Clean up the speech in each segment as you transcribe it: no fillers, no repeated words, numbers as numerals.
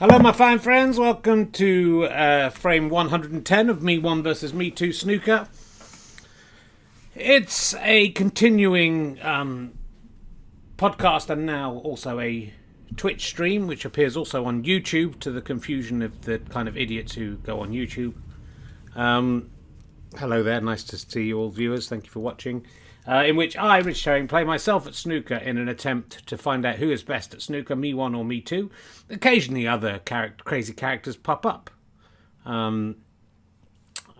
Hello, my fine friends. Welcome to frame 110 of Me1 versus Me2 snooker. It's a continuing podcast and now also a Twitch stream, which appears also on YouTube, to the confusion of the kind of idiots who go on YouTube. Hello there. Nice to see you all, viewers. Thank you for watching. In which I, Rich Herring, play myself at snooker in an attempt to find out who is best at snooker, Me1 or Me2. Occasionally other crazy characters pop up. Me1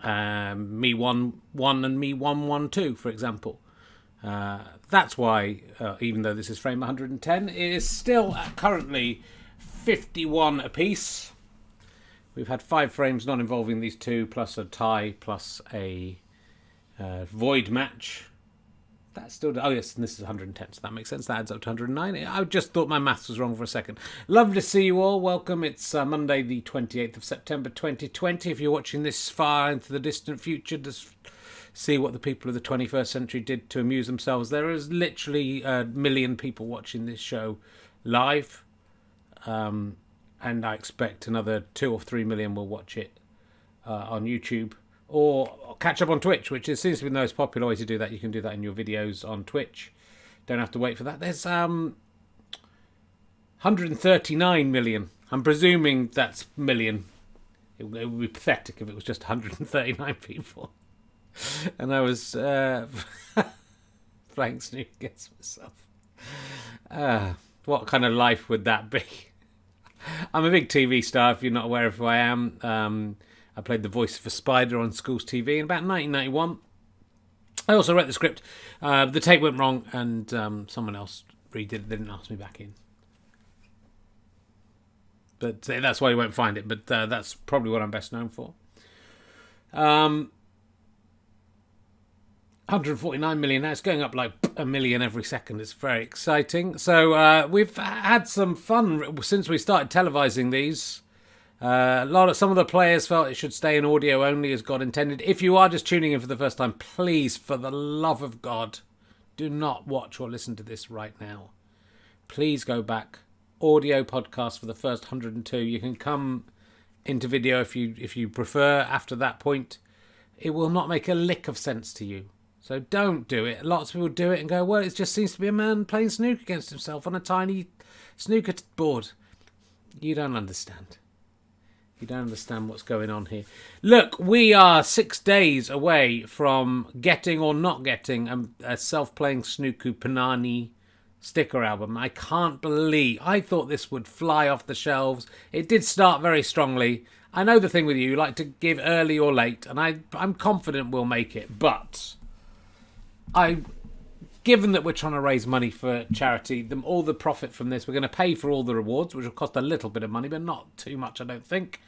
1 and Me1 1 2, for example. That's why, even though this is frame 110, it is still currently 51 apiece. We've had 5 frames not involving these two, plus a tie, plus a void match. That's still... Oh, yes, and this is 110, so that makes sense. That adds up to 109. I just thought my maths was wrong for a second. Lovely to see you all. Welcome. It's Monday, the 28th of September, 2020. If you're watching this far into the distant future, just see what the people of the 21st century did to amuse themselves. There is literally a million people watching this show live, and I expect another 2 or 3 million will watch it on YouTube. Or catch up on Twitch, which seems to be the most popular way to do that. You can do that in your videos on Twitch. Don't have to wait for that. There's 139 million. I'm presuming that's million. It would be pathetic if it was just 139 people. And I was playing snooker against myself. What kind of life would that be? I'm a big TV star, if you're not aware of who I am. I played the voice of a spider on Schools TV in about 1991. I also wrote the script. The tape went wrong and someone else redid it. They didn't ask me back in. But that's why you won't find it. But that's probably what I'm best known for. 149 million now. It's going up like a million every second. It's very exciting. So we've had some fun since we started televising these. Some of the players felt it should stay in audio only as God intended. If you are just tuning in for the first time, please, for the love of God, do not watch or listen to this right now. Please go back. Audio podcast for the first 102. You can come into video if you prefer after that point. It will not make a lick of sense to you. So don't do it. Lots of people do it and go, well, it just seems to be a man playing snooker against himself on a tiny snooker board. You don't understand. You don't understand what's going on here. Look, we are 6 days away from getting or not getting a Self-Playing Snooker Punani sticker album. I can't believe... I thought this would fly off the shelves. It did start very strongly. I know the thing with you like to give early or late, and I'm confident we'll make it. But given that we're trying to raise money for charity, all the profit from this, we're going to pay for all the rewards, which will cost a little bit of money, but not too much, I don't think.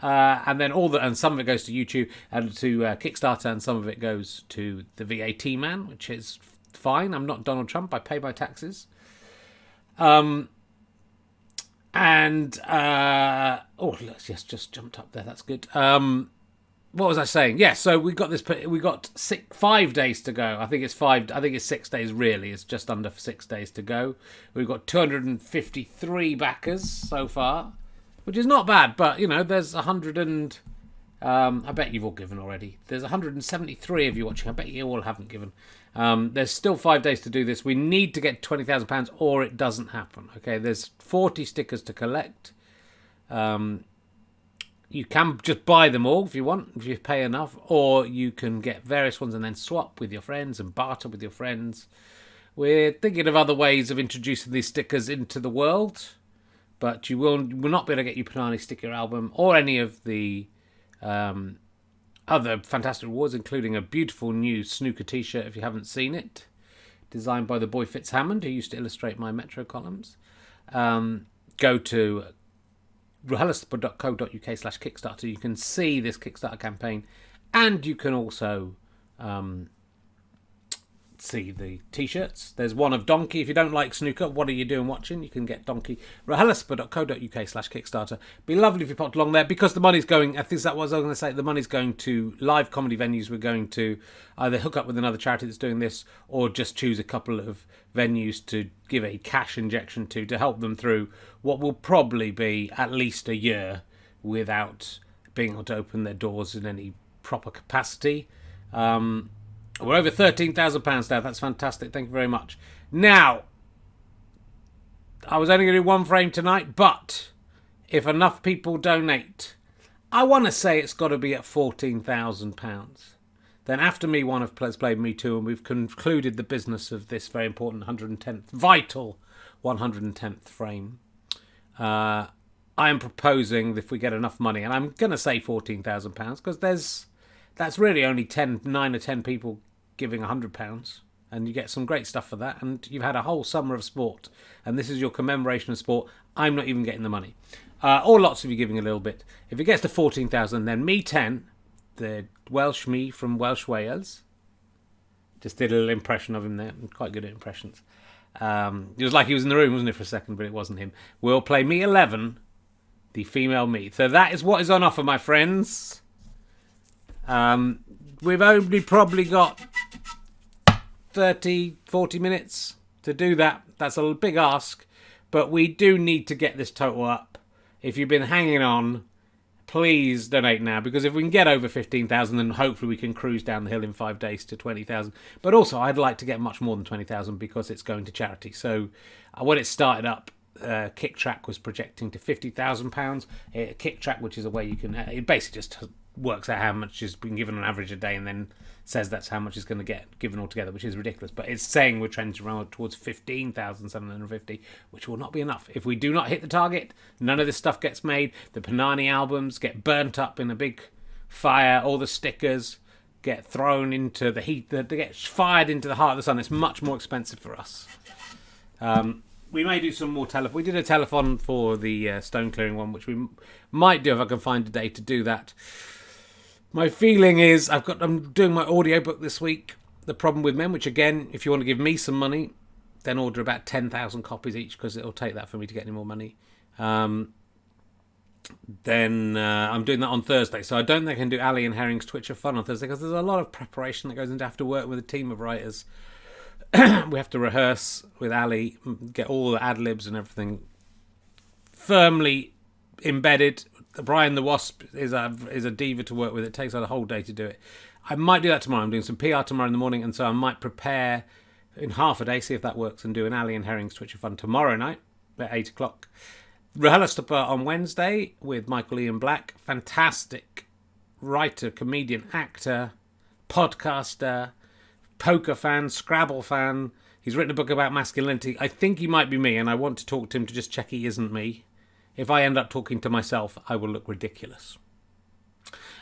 And then some of it goes to YouTube and to Kickstarter, and some of it goes to the VAT man, which is fine. I'm not Donald Trump. I pay my taxes. Yes, just jumped up there. That's good. What was I saying? Yeah, so we got 5 days to go. I think it's 6 days really. It's just under 6 days to go. We've got 253 backers so far, which is not bad, but there's 100 and I bet you've all given already. There's 173 of you watching. I bet you all haven't given. There's still 5 days to do this. We need to get £20,000 or it doesn't happen. Okay, there's 40 stickers to collect. You can just buy them all if you want, if you pay enough, or you can get various ones and then swap with your friends and barter with your friends. We're thinking of other ways of introducing these stickers into the world, but you will not be able to get your Punani sticker album or any of the other fantastic rewards, including a beautiful new snooker t-shirt if you haven't seen it, designed by the boy Fitzhammond, who used to illustrate my Metro columns. Go to ruhellisport.co.uk/Kickstarter. You can see this Kickstarter campaign, and you can also see the t-shirts. There's one of Donkey. If you don't like snooker, what are you doing watching? You can get Donkey. rahalaspa.co.uk/Kickstarter. Be lovely if you popped along there, because the money's going, I think that was I was going to say, the money's going to live comedy venues. We're going to either hook up with another charity that's doing this, or just choose a couple of venues to give a cash injection to help them through what will probably be at least a year without being able to open their doors in any proper capacity. We're over £13,000 now. That's fantastic. Thank you very much. Now, I was only going to do one frame tonight, but if enough people donate, I want to say it's got to be at £14,000. Then after Me1 have played Me2, and we've concluded the business of this very important 110th, vital 110th frame. I am proposing, if we get enough money, and I'm going to say £14,000, because that's really only 9 or 10 people giving £100, and you get some great stuff for that, and you've had a whole summer of sport, and this is your commemoration of sport. I'm not even getting the money, or lots of you giving a little bit. If it gets to 14,000, then Me10, the Welsh me from Welsh Wales, just did a little impression of him there. I'm quite good at impressions. It was like he was in the room, wasn't it, for a second, but it wasn't him. We'll play Me11, the female me. So that is what is on offer, my friends. We've only probably got 30, 40 minutes to do that. That's a big ask, but we do need to get this total up. If you've been hanging on, please donate now, because if we can get over 15,000, then hopefully we can cruise down the hill in 5 days to 20,000. But also, I'd like to get much more than 20,000, because it's going to charity. So when it started up, Kick Track was projecting to £50,000. Kick Track, which is a way you can, it basically just works out how much is being given on average a day, and then says that's how much is going to get given altogether, which is ridiculous. But it's saying we're trending around towards 15,750, which will not be enough. If we do not hit the target, none of this stuff gets made. The Punani albums get burnt up in a big fire. All the stickers get thrown into the heat. They get fired into the heart of the sun. It's much more expensive for us. We may do some more we did a telethon for the stone clearing one, which we might do if I can find a day to do that. My feeling is I'm doing my audiobook this week, The Problem with Men, which again, if you want to give me some money, then order about 10,000 copies each, because it'll take that for me to get any more money. Then I'm doing that on Thursday, so I don't think I can do Ali and Herring's Twitch of Fun on Thursday, because there's a lot of preparation that goes into after work with a team of writers. We have to rehearse with Ali, get all the ad-libs and everything firmly embedded. Brian the Wasp is a diva to work with. It takes a whole day to do it. I might do that tomorrow. I'm doing some PR tomorrow in the morning, and so I might prepare in half a day, see if that works, and do an Ali and Herring's Twitch of Fun tomorrow night at 8 o'clock. Rahalastapa on Wednesday with Michael Ian Black. Fantastic writer, comedian, actor, podcaster, poker fan, Scrabble fan. He's written a book about masculinity. I think he might be me, and I want to talk to him to just check he isn't me. If I end up talking to myself, I will look ridiculous.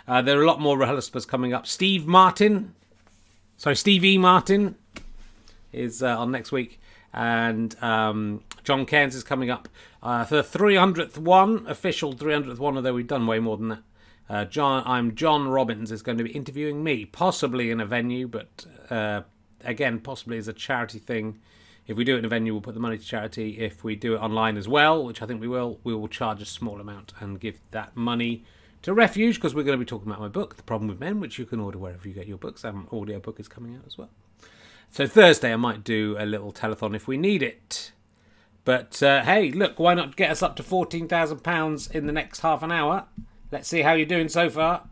There are a lot more Rahalaspas coming up. Steve E. Martin is on next week. And John Cairns is coming up for the 300th one, official 300th one, although we've done way more than that. John Robbins is going to be interviewing me, possibly in a venue, but again, possibly as a charity thing. If we do it in a venue, we'll put the money to charity. If we do it online as well, which I think we will charge a small amount and give that money to Refuge, because we're going to be talking about my book, The Problem with Men, which you can order wherever you get your books. An audio book is coming out as well. So Thursday I might do a little telethon if we need it. But hey, look, why not get us up to £14,000 in the next half an hour? Let's see how you're doing so far.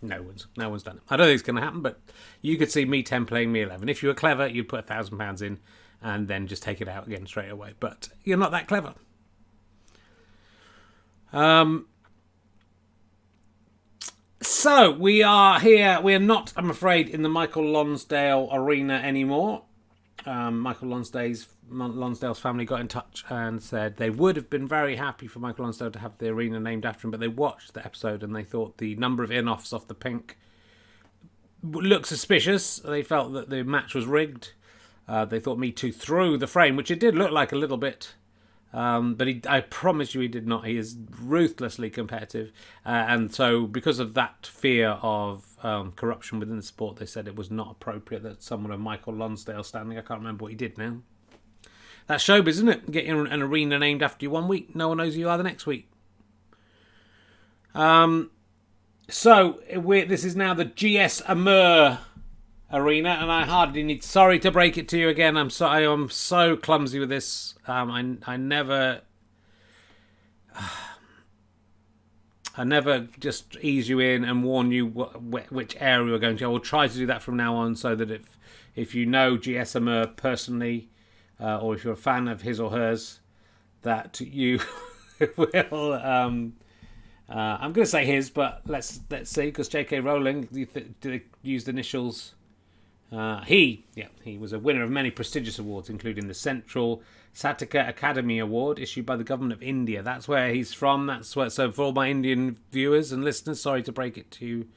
No one's done it. I don't think it's going to happen, but you could see Me10 playing Me11. If you were clever, you'd put £1,000 in and then just take it out again straight away. But you're not that clever. So we are here. We are not, I'm afraid, in the Michael Lonsdale arena anymore. Michael Lonsdale's family got in touch and said they would have been very happy for Michael Lonsdale to have the arena named after him, but they watched the episode and they thought the number of in-offs off the pink looked suspicious. They felt that the match was rigged. They thought Me2 threw the frame, which it did look like a little bit, But I promise you he did not. He is ruthlessly competitive. And so because of that fear of corruption within the sport, they said it was not appropriate that someone of Michael Lonsdale standing, I can't remember what he did now. That's showbiz, isn't it? Get an arena named after you one week, no one knows who you are the next week. So this is now the GS Amur Arena, and I hardly need. Sorry to break it to you again. I'm sorry. I'm so clumsy with this. I never just ease you in and warn you which area we're going to. I will try to do that from now on, so that if you know GS Amur personally, or if you're a fan of his or hers, that you will. I'm going to say his, but let's see, because J.K. Rowling used initials. He was a winner of many prestigious awards, including the Central Satika Academy Award issued by the government of India. That's where he's from. So for all my Indian viewers and listeners, sorry to break it to you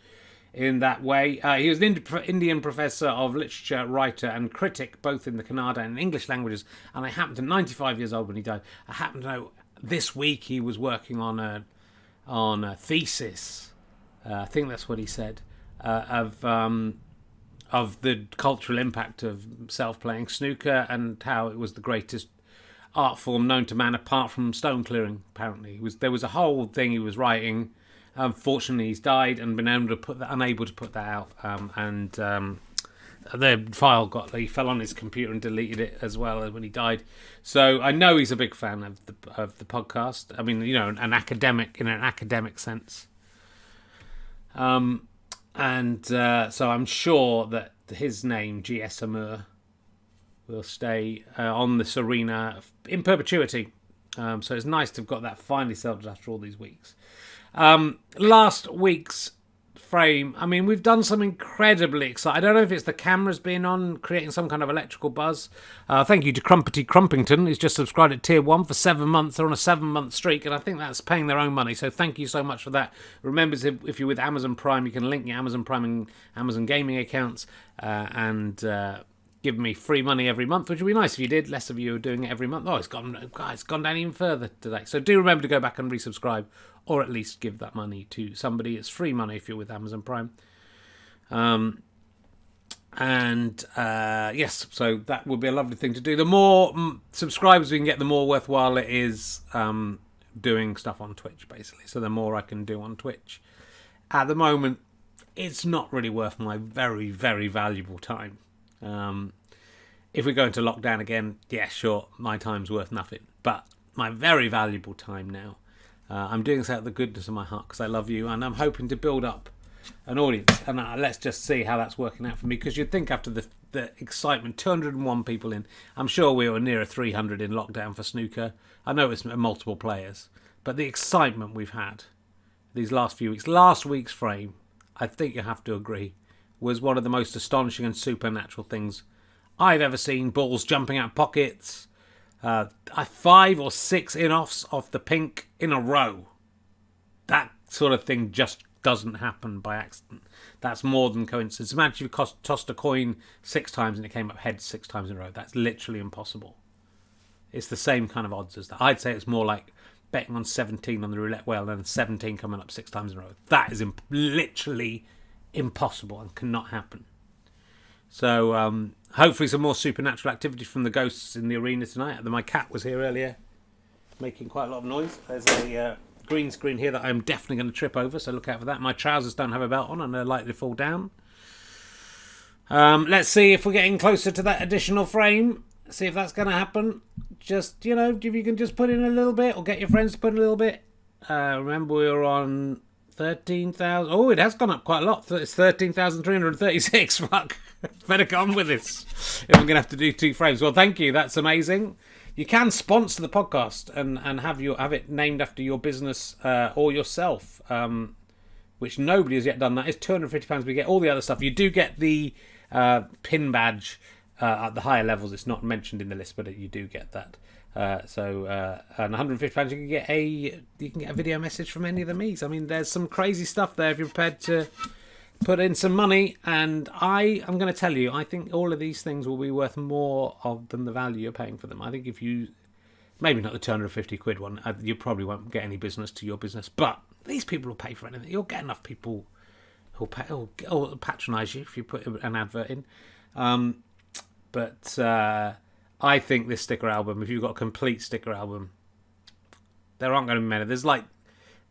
in that way. He was an Indian professor of literature, writer and critic, both in the Kannada and English languages. And I happen to, 95 years old when he died, I happen to know this week he was working on a thesis, I think that's what he said, of the cultural impact of self-playing snooker and how it was the greatest art form known to man apart from stone clearing. Apparently, there was a whole thing he was writing. Unfortunately, he's died and been unable to put that out. The file he fell on his computer and deleted it as well when he died. So I know he's a big fan of the podcast. I mean, an academic in an academic sense. So I'm sure that his name, GS Amur, will stay on this arena in perpetuity. So it's nice to have got that finally settled after all these weeks. Last week's frame, I mean, we've done some incredibly exciting. I don't know if it's the cameras being on, creating some kind of electrical buzz. Thank you to Crumpety Crumpington, who's just subscribed at tier 1 for 7 months. They're on a 7-month streak, and I think that's paying their own money. So thank you so much for that. Remember, if you're with Amazon Prime, you can link your Amazon Prime and Amazon Gaming accounts and give me free money every month, which would be nice if you did. Less of you are doing it every month. Oh, it's gone down even further today. So do remember to go back and resubscribe, or at least give that money to somebody. It's free money if you're with Amazon Prime. Yes, so that would be a lovely thing to do. The more subscribers we can get, the more worthwhile it is doing stuff on Twitch, basically. So the more I can do on Twitch. At the moment, it's not really worth my very, very valuable time. If we go into lockdown again, yeah, sure, my time's worth nothing. But my very valuable time now, I'm doing this out of the goodness of my heart because I love you, and I'm hoping to build up an audience. And let's just see how that's working out for me, because you'd think after the excitement, 201 people in, I'm sure we were nearer 300 in lockdown for snooker. I know it's multiple players, but the excitement we've had these last few weeks, last week's frame, I think you have to agree, was one of the most astonishing and supernatural things I've ever seen. Balls jumping out pockets, 5 or 6 in-offs off the pink in a row. That sort of thing just doesn't happen by accident. That's more than coincidence. Imagine if you tossed a coin 6 times and it came up heads 6 times in a row. That's literally impossible. It's the same kind of odds as that. I'd say it's more like betting on 17 on the roulette wheel and then 17 coming up 6 times in a row. That is literally impossible and cannot happen. So hopefully some more supernatural activity from the ghosts in the arena tonight. My cat was here earlier making quite a lot of noise. There's a green screen here that I'm definitely going to trip over, so look out for that. My trousers don't have a belt on and they're likely to fall down. Let's see if we're getting closer to that additional frame. See if that's going to happen. Just, if you can just put in a little bit or get your friends to put in a little bit. Remember we were on 13,000. Oh, it has gone up quite a lot. It's 13,336. Fuck. Better get on with this if I'm going to have to do 2 frames. Well, thank you. That's amazing. You can sponsor the podcast and have it named after your business or yourself, which nobody has yet done. That is £250. We get all the other stuff. You do get the pin badge at the higher levels. It's not mentioned in the list, but you do get that. And £150 you can get a video message from any of the me's. I mean, there's some crazy stuff there if you're prepared to put in some money, and I'm going to tell you, I think all of these things will be worth more than the value you're paying for them. I think if you Maybe not the £250 one. You probably won't get any business to your business, but these people will pay for anything. You'll get enough people who'll patronise you if you put an advert in. But I think this sticker album, if you've got a complete sticker album, there aren't going to be many. There's like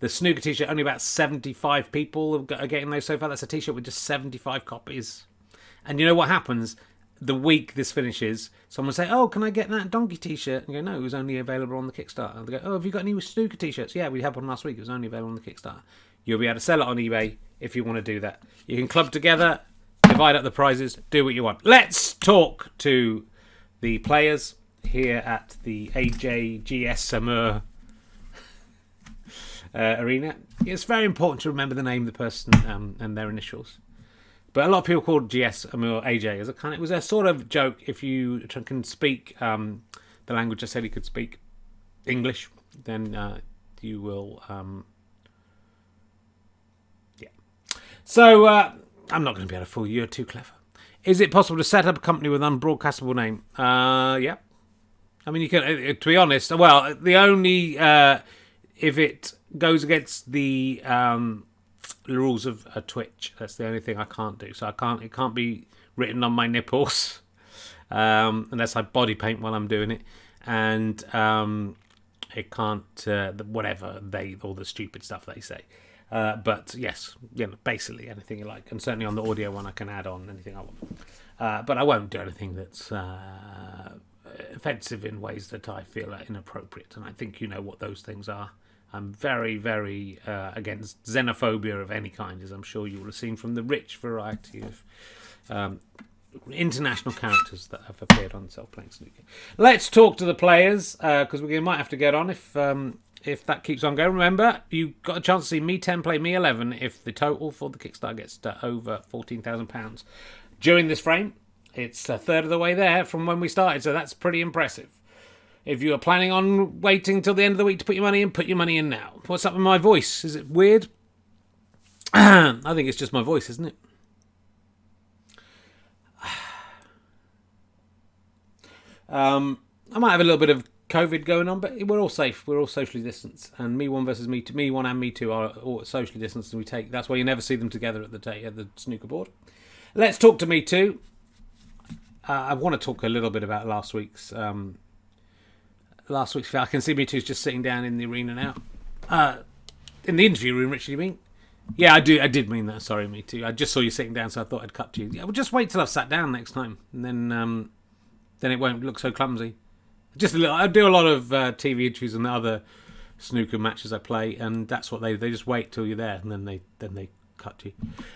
the snooker t-shirt, only about 75 people are getting those so far. That's a t-shirt with just 75 copies. And you know what happens? The week this finishes, someone will say, "Oh, can I get that donkey t-shirt?" And go, "No, it was only available on the Kickstarter." And they go, "Oh, have you got any snooker t-shirts?" "Yeah, we had one last week. It was only available on the Kickstarter." You'll be able to sell it on eBay if you want to do that. You can club together, divide up the prizes, do what you want. Let's talk to the players here at the AJGS Summer arena. It's very important to remember the name of the person and their initials. But a lot of people called GS or AJ as it was a sort of joke. If you can speak the language I said he could speak, English, then you will. Yeah. So I'm not going to be able to fool you. You're too clever. Is it possible to set up a company with an unbroadcastable name? Yeah. I mean, you can. To be honest, well, the only if it goes against the rules of a Twitch, that's the only thing I can't do. So it can't be written on my nipples unless I body paint while I'm doing it, and it can't whatever all the stupid stuff they say. But yes, basically anything you like, and certainly on the audio one I can add on anything I want. But I won't do anything that's offensive in ways that I feel are inappropriate, and I think you know what those things are. I'm very, very against xenophobia of any kind, as I'm sure you will have seen from the rich variety of international characters that have appeared on Self-Playing Snooker. Let's talk to the players, because we might have to get on if that keeps on going. Remember, you've got a chance to see Me10 play Me11 if the total for the Kickstarter gets to over £14,000 during this frame. It's a third of the way there from when we started, so that's pretty impressive. If you are planning on waiting till the end of the week to put your money in, put your money in now. What's up with my voice? Is it weird? I think it's just my voice, isn't it? I might have a little bit of COVID going on, but we're all safe. We're all socially distanced. And Me1 versus Me2, Me1 and Me2 are all socially distanced, and that's why you never see them together at the snooker board. Let's talk to Me2. I want to talk a little bit about last week's I can see Me2's just sitting down in the arena now. In the interview room, Richard, you mean? Yeah, I did mean that. Sorry, Me2. I just saw you sitting down, so I thought I'd cut to you. Yeah, well, just wait till I've sat down next time, and then it won't look so clumsy. Just a little. I do a lot of TV interviews and the other snooker matches I play, and that's what they just wait till you're there, and then they cut you.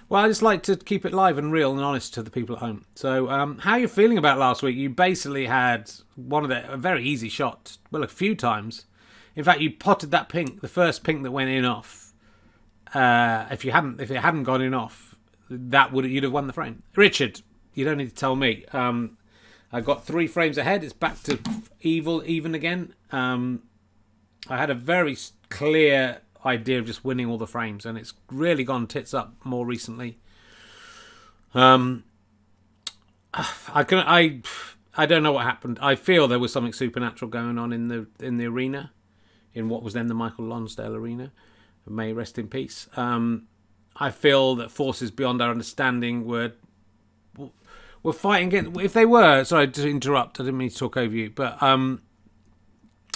Well, I just like to keep it live and real and honest to the people at home. So, how are you feeling about last week? You basically had a very easy shot, well, a few times. In fact, you potted that pink, the first pink that went in off. If it hadn't gone in off, you'd have won the frame. Richard, you don't need to tell me. I got 3 frames ahead. It's back to even again. I had a very clear idea of just winning all the frames, and it's really gone tits up more recently. I don't know what happened. I feel there was something supernatural going on in the arena, in what was then the Michael Lonsdale arena. May rest in peace. I feel that forces beyond our understanding were fighting against. If they were, sorry to interrupt, I didn't mean to talk over you, but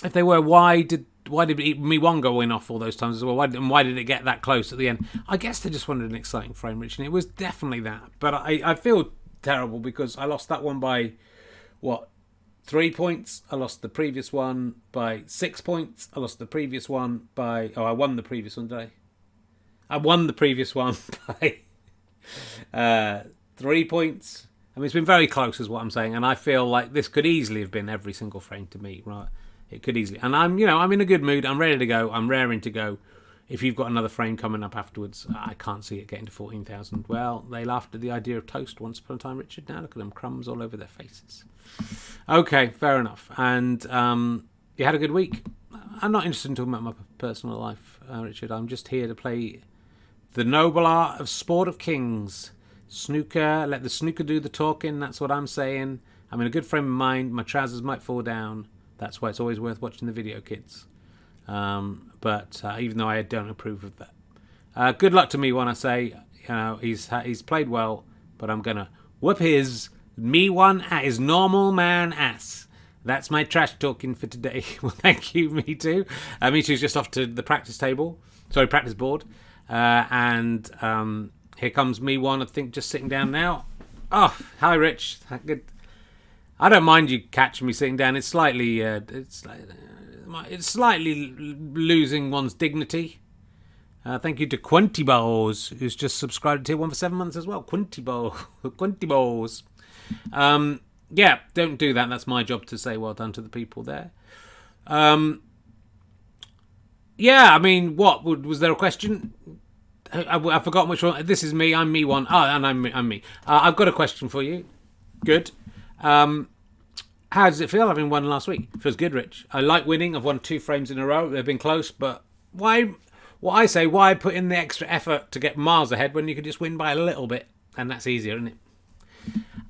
if they were, why did Me1 go in off all those times as well? Why did it get that close at the end? I guess they just wanted an exciting frame, Rich, and it was definitely that. But I feel terrible because I lost that one by, 3 points? I lost the previous one by 6 points. I lost the previous one by... I won the previous one, did I? I won the previous one by 3 points. I mean, it's been very close is what I'm saying, and I feel like this could easily have been every single frame to me, right? It could easily. And I'm in a good mood. I'm ready to go. I'm raring to go. If you've got another frame coming up afterwards, I can't see it getting to 14,000. Well, they laughed at the idea of toast once upon a time, Richard. Now look at them, crumbs all over their faces. Okay, fair enough. And you had a good week. I'm not interested in talking about my personal life, Richard. I'm just here to play the noble art of sport of kings. Snooker. Let the snooker do the talking. That's what I'm saying. I'm in a good frame of mind. My trousers might fall down. That's why it's always worth watching the video, kids. But even though I don't approve of that. Good luck to Me1, I say. He's played well, but I'm going to whoop his Me1 at his normal man ass. That's my trash talking for today. Well, thank you, Me2. Me2's just off to the practice board. And here comes Me1, I think, just sitting down now. Oh, hi, Rich. Good. I don't mind you catching me sitting down. It's slightly losing one's dignity. Thank you to Quinty Balls, who's just subscribed to Tier 1 for 7 months as well. Quinty Balls. Yeah, don't do that. That's my job to say well done to the people there. Yeah, I mean, what? Was there a question? I've forgotten which one. This is me. I'm Me1. Oh, and I'm me. I've got a question for you. Good. How does it feel having won last week? Feels good, Rich. I like winning. I've won 2 frames in a row. They've been close, but why? What I say, why put in the extra effort to get miles ahead when you could just win by a little bit? And that's easier, isn't it?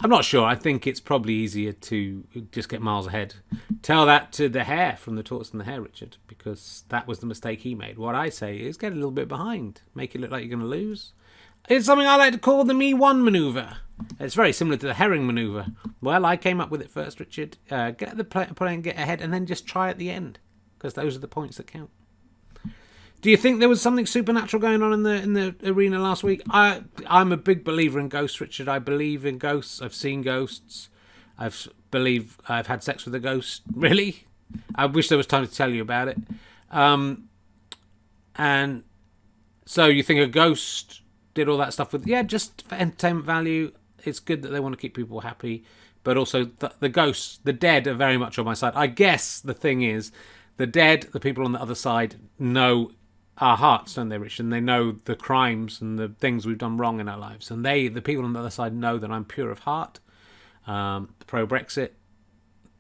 I'm not sure. I think it's probably easier to just get miles ahead. Tell that to the hare from the Tortoise and the Hare, Richard, because that was the mistake he made. What I say is get a little bit behind. Make it look like you're going to lose. It's something I like to call the Me1 manoeuvre. It's very similar to the herring manoeuvre. Well, I came up with it first, Richard. Get the play and get ahead, and then just try at the end, because those are the points that count. Do you think there was something supernatural going on in the arena last week? I'm a big believer in ghosts, Richard. I believe in ghosts. I've seen ghosts. I've had sex with a ghost. Really? I wish there was time to tell you about it. And so you think a ghost did all that stuff with... Yeah, just for entertainment value. It's good that they want to keep people happy. But also the ghosts, the dead, are very much on my side. I guess the thing is, the dead, the people on the other side, know our hearts, don't they, Rich? And they know the crimes and the things we've done wrong in our lives. And the people on the other side, know that I'm pure of heart. Pro-Brexit.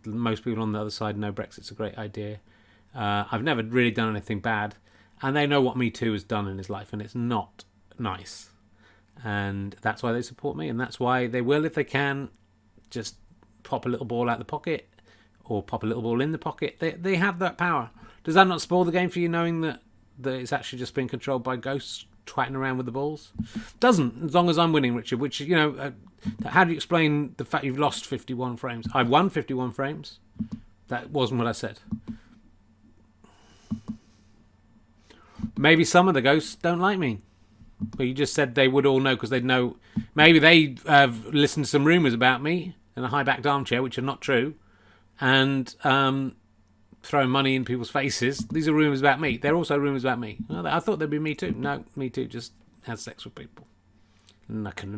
Most people on the other side know Brexit's a great idea. I've never really done anything bad. And they know what Me2 has done in his life, and it's not nice. And that's why they support me, and that's why they will, if they can, just pop a little ball out of the pocket or pop a little ball in the pocket. They have that power. Does that not spoil the game for you, knowing that it's actually just being controlled by ghosts twatting around with the balls? Doesn't, as long as I'm winning, Richard, which, how do you explain the fact you've lost 51 frames? I've won 51 frames. That wasn't what I said. Maybe some of the ghosts don't like me. But you just said they would all know because they'd know. Maybe they have listened to some rumours about me in a high-backed armchair, which are not true, and throwing money in people's faces. These are rumours about me. They're also rumours about me. Well, I thought they'd be Me2. No, Me2 just has sex with people. Like in a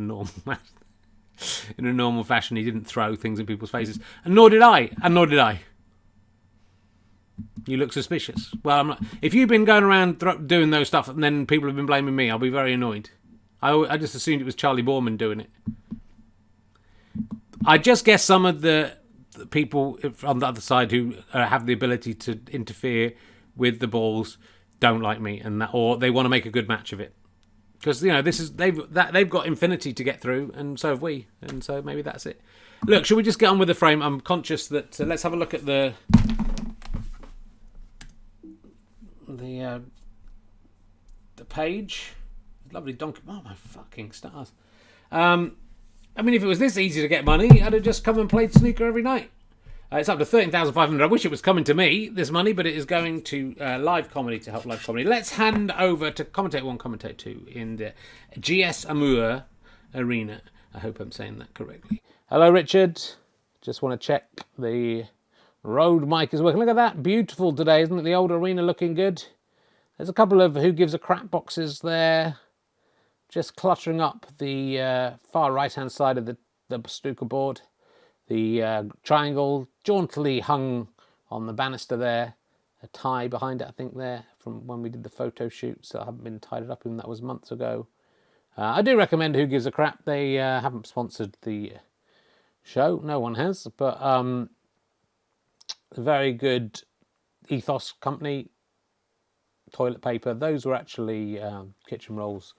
normal fashion, he didn't throw things in people's faces. And nor did I. You look suspicious. Well, I'm not. If you've been going around doing those stuff and then people have been blaming me, I'll be very annoyed. I just assumed it was Charlie Borman doing it. I just guess some of the people on the other side who have the ability to interfere with the balls don't like me, or they want to make a good match of it. Because they've got infinity to get through, and so have we, and so maybe that's it. Look, should we just get on with the frame? I'm conscious that let's have a look at the page. Lovely donkey. Oh my fucking stars. I mean, if it was this easy to get money, I'd have just come and played snooker every night. It's up to 13,500. I wish it was coming to me, this money, but it is going to live comedy to help live comedy. Let's hand over to Commentate 1, Commentate 2 in the GS Amour Arena. I hope I'm saying that correctly. Hello, Richard. Just want to check the Rode mic is working. Look at that. Beautiful today, isn't it? The old arena looking good. There's a couple of Who Gives a Crap boxes there. Just cluttering up the far right-hand side of the snooker board. The triangle jauntily hung on the banister there. A tie behind it, I think, there, from when we did the photo shoot. So I haven't been tied it up, even that was months ago. I do recommend Who Gives a Crap. They haven't sponsored the show. No one has. But a very good ethos company. Toilet paper. Those were actually kitchen rolls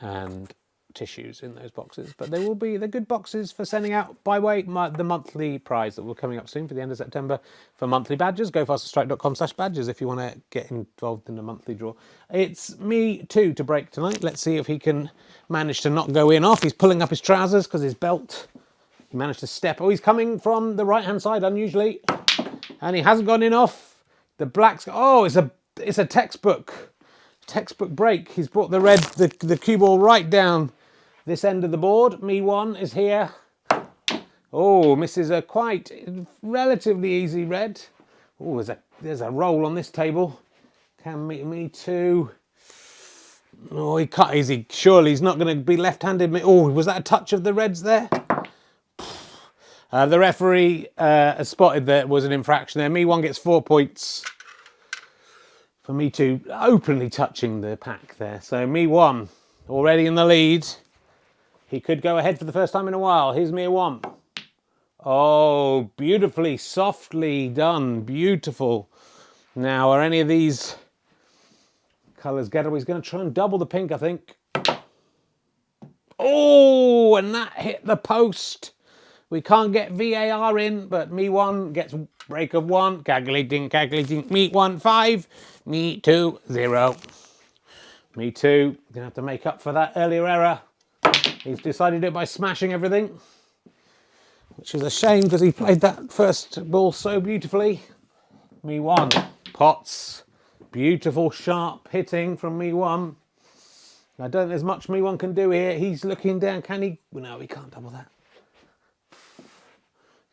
and tissues in those boxes, but they will be the good boxes for sending out by way the monthly prize that will coming up soon for the end of September for monthly badges. Go fasterstrike.com/badges if you want to get involved in a monthly draw. It's Me2 to break tonight. Let's see if he can manage to not go in off. He's pulling up his trousers because his belt. He managed to step. Oh, he's coming from the right hand side unusually, and he hasn't gone in off. The black's. Oh, it's a textbook break. He's brought the red, the cue ball right down this end of the board. Me1 is here. Oh, misses a quite relatively easy red. Oh, there's a roll on this table. Can Me2? Oh, he can't. Surely he's not going to be left-handed. Oh, was that a touch of the reds there? The referee has spotted that was an infraction there. Me1 gets 4 points for Me2 openly touching the pack there. So Me1 already in the lead. He could go ahead for the first time in a while. Here's Me1. Oh, beautifully, softly done. Beautiful. Now, are any of these colours gettable? He's going to try and double the pink, I think. Oh, and that hit the post. We can't get VAR in, but Me1 gets break of 1. Calculating. Me1, 5. Me2, 0. Me2, going to have to make up for that earlier error. He's decided it by smashing everything, which is a shame because he played that first ball so beautifully. Me1, pots. Beautiful, sharp hitting from Me1. I don't think there's much Me1 can do here. He's looking down. Can he? No, he can't double that.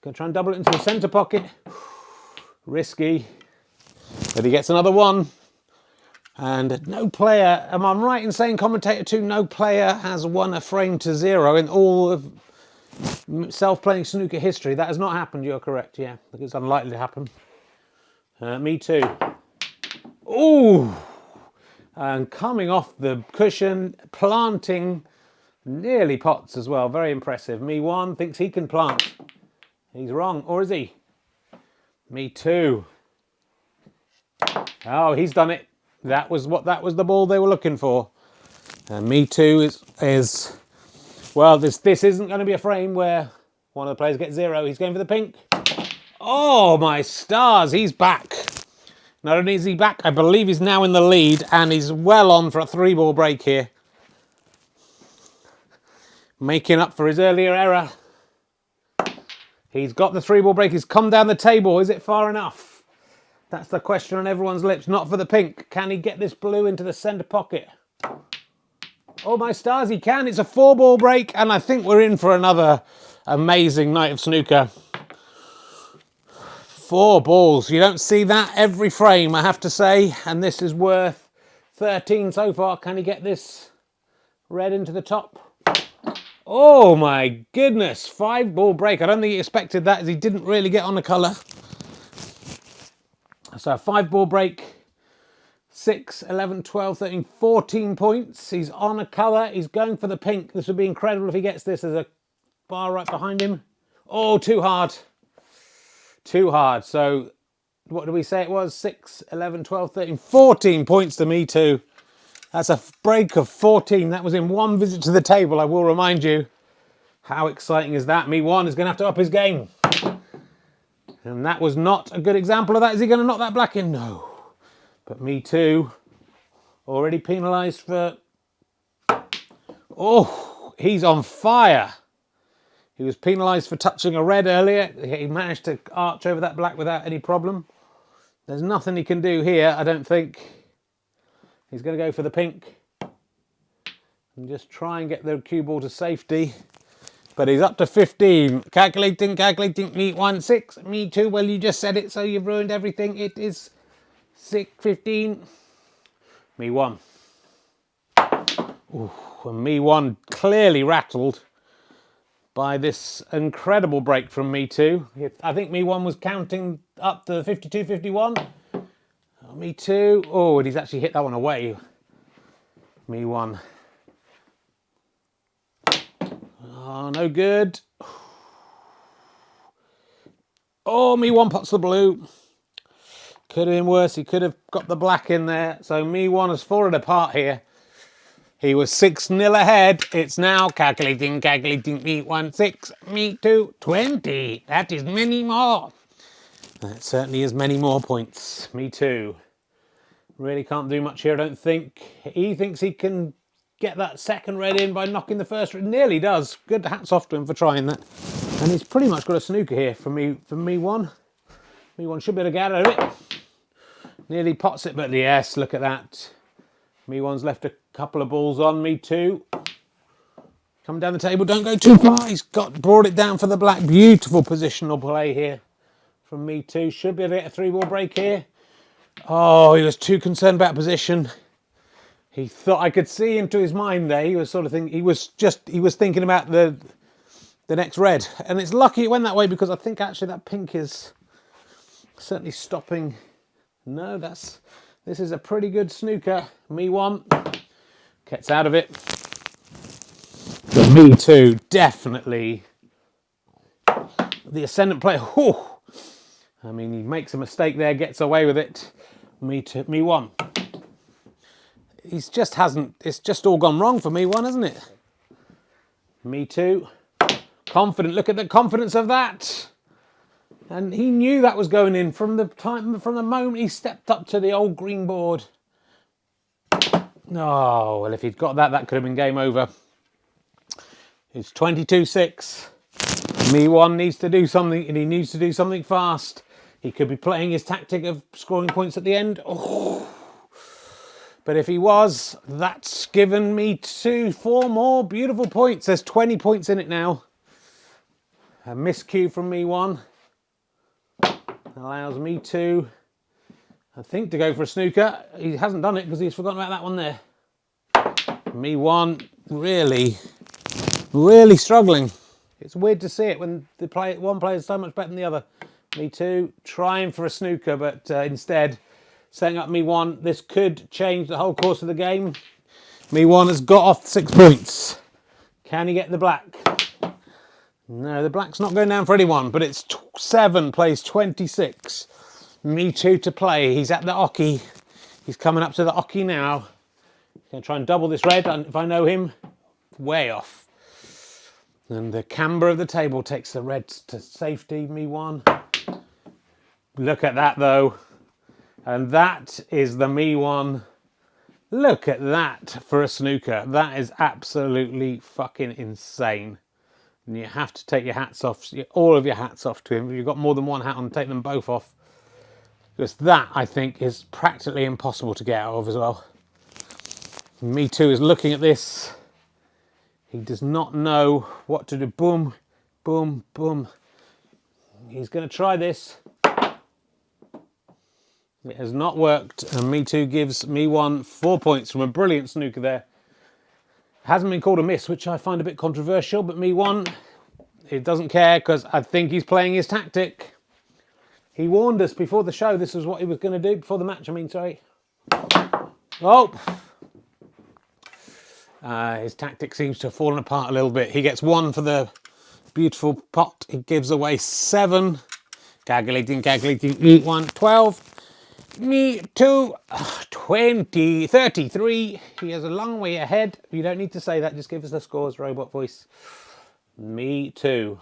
Going to try and double it into the centre pocket. Risky. But he gets another one. And no player, am I right in saying, commentator 2, no player has won a frame to 0 in all of self-playing snooker history. That has not happened, you're correct, yeah. It's unlikely to happen. Me2. Ooh! And coming off the cushion, planting nearly pots as well. Very impressive. Me1 thinks he can plant. He's wrong, or is he? Me2. Oh, he's done it. That was the ball they were looking for. And Me2 is well, this isn't going to be a frame where one of the players gets 0. He's going for the pink. Oh, my stars, he's back. Not only is he back, I believe he's now in the lead, and he's well on for a 3-ball break here. Making up for his earlier error. He's got the 3-ball break. He's come down the table. Is it far enough? That's the question on everyone's lips. Not for the pink. Can he get this blue into the centre pocket? Oh, my stars, he can. It's a 4-ball break, and I think we're in for another amazing night of snooker. 4 balls. You don't see that every frame, I have to say, and this is worth 13 so far. Can he get this red into the top? Oh my goodness, 5-ball break. I don't think he expected that as he didn't really get on the colour. So 5-ball break, 6, 11, 12, 13, 14 points. He's on a colour, he's going for the pink. This would be incredible if he gets this. There's a bar right behind him. Oh, too hard. Too hard. So what did we say it was? 6, 11, 12, 13, 14 points to Me2. That's a break of 14. That was in one visit to the table, I will remind you. How exciting is that? Me1 is going to have to up his game. And that was not a good example of that. Is he going to knock that black in? No. But Me2 already penalised for... Oh, he's on fire. He was penalised for touching a red earlier. He managed to arch over that black without any problem. There's nothing he can do here, I don't think. He's going to go for the pink and just try and get the cue ball to safety. But he's up to 15. Calculating. Me1, 6. Me2, well, you just said it, so you've ruined everything. It is 6, 15. Me1. Ooh, and Me1 clearly rattled by this incredible break from Me2. I think Me1 was counting up to 52, 51. Me2. Oh, and he's actually hit that one away. Me1. Oh, no good. Oh, Me1 pots the blue. Could have been worse. He could have got the black in there. So Me1 has fallen apart here. He was 6-0 ahead. It's now calculating, Me1 6, Me2 20. That is many more. That certainly is many more points. Me2. Really can't do much here, I don't think. He thinks he can get that second red in by knocking the first red. Nearly does. Good, hats off to him for trying that. And he's pretty much got a snooker here for Me1. Me1 should be able to get out of it. Nearly pots it, but yes, look at that. Me1's left a couple of balls on. Me2. Come down the table, don't go too far. He's brought it down for the black. Beautiful positional play here from Me2. Should be able to get a 3-ball break here. Oh, he was too concerned about position. He thought, I could see into his mind there. He was sort of thinking, he was thinking about the next red. And it's lucky it went that way because I think actually that pink is certainly stopping. No, this is a pretty good snooker. Me1 gets out of it. But Me2 definitely the ascendant player. Whew. I mean, he makes a mistake there, gets away with it. Me1. It's just all gone wrong for Me1, hasn't it? Me2. Confident, look at the confidence of that. And he knew that was going in from the moment he stepped up to the old green board. Oh, well, if he'd got that, that could have been game over. It's 22-6. Me1 needs to do something, and he needs to do something fast. He could be playing his tactic of scoring points at the end. Oh. But if he was, that's given Me2 4 more beautiful points. There's 20 points in it now. A miscue from Me1 allows Me2, I think, to go for a snooker. He hasn't done it because he's forgotten about that one there. Me1 really struggling. It's weird to see it when one player is so much better than the other. Me2 trying for a snooker, but instead setting up Me1. This could change the whole course of the game. Me1 has got off 6 points. Can he get the black? No, the black's not going down for anyone, but it's 7 plays 26. Me2 to play. He's at the oche. He's coming up to the oche now. He's going to try and double this red, and if I know him, way off. And the camber of the table takes the red to safety. Me1. Look at that, though. And that is the Me1. Look at that for a snooker. That is absolutely fucking insane. And you have to take your hats off, all of your hats off to him. If you've got more than one hat on, take them both off. Because that, I think, is practically impossible to get out of as well. Me2 is looking at this. He does not know what to do. Boom, boom, boom. He's going to try this. It has not worked, and Me2 gives Me1 4 points from a brilliant snooker there. Hasn't been called a miss, which I find a bit controversial, but Me1, he doesn't care because I think he's playing his tactic. He warned us before the show this was what he was going to do, before the match, I mean, sorry. Oh! His tactic seems to have fallen apart a little bit. He gets 1 for the beautiful pot. He gives away 7. Calculating, Me1, 12. Me2, 20, 33. He is a long way ahead. You don't need to say that, just give us the scores, robot voice. Me2.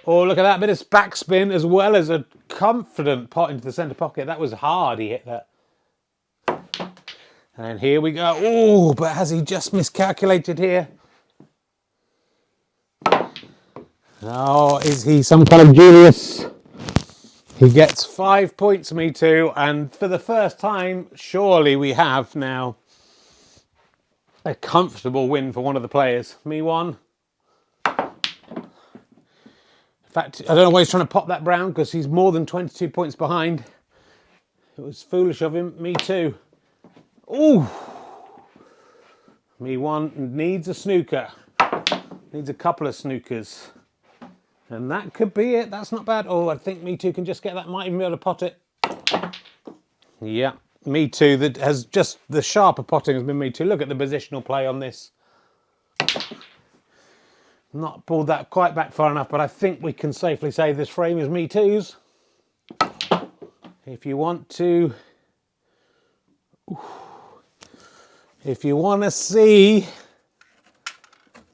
Oh, look at that bit of backspin as well as a confident pot into the centre pocket. That was hard, he hit that. And here we go. Oh, but has he just miscalculated here? Oh, is he some kind of genius? He gets 5 points, Me2, and for the first time, surely we have now a comfortable win for one of the players. Me1. In fact, I don't know why he's trying to pop that brown because he's more than 22 points behind. It was foolish of him. Me2. Ooh. Me1 needs a snooker. Needs a couple of snookers. And that could be it. That's not bad. Oh, I think Me2 can just get that. Might even be able to pot it. Yeah, Me2. That has just the sharper potting has been Me2. Look at the positional play on this. Not pulled that quite back far enough, but I think we can safely say this frame is Me2's. If you want to... If you want to see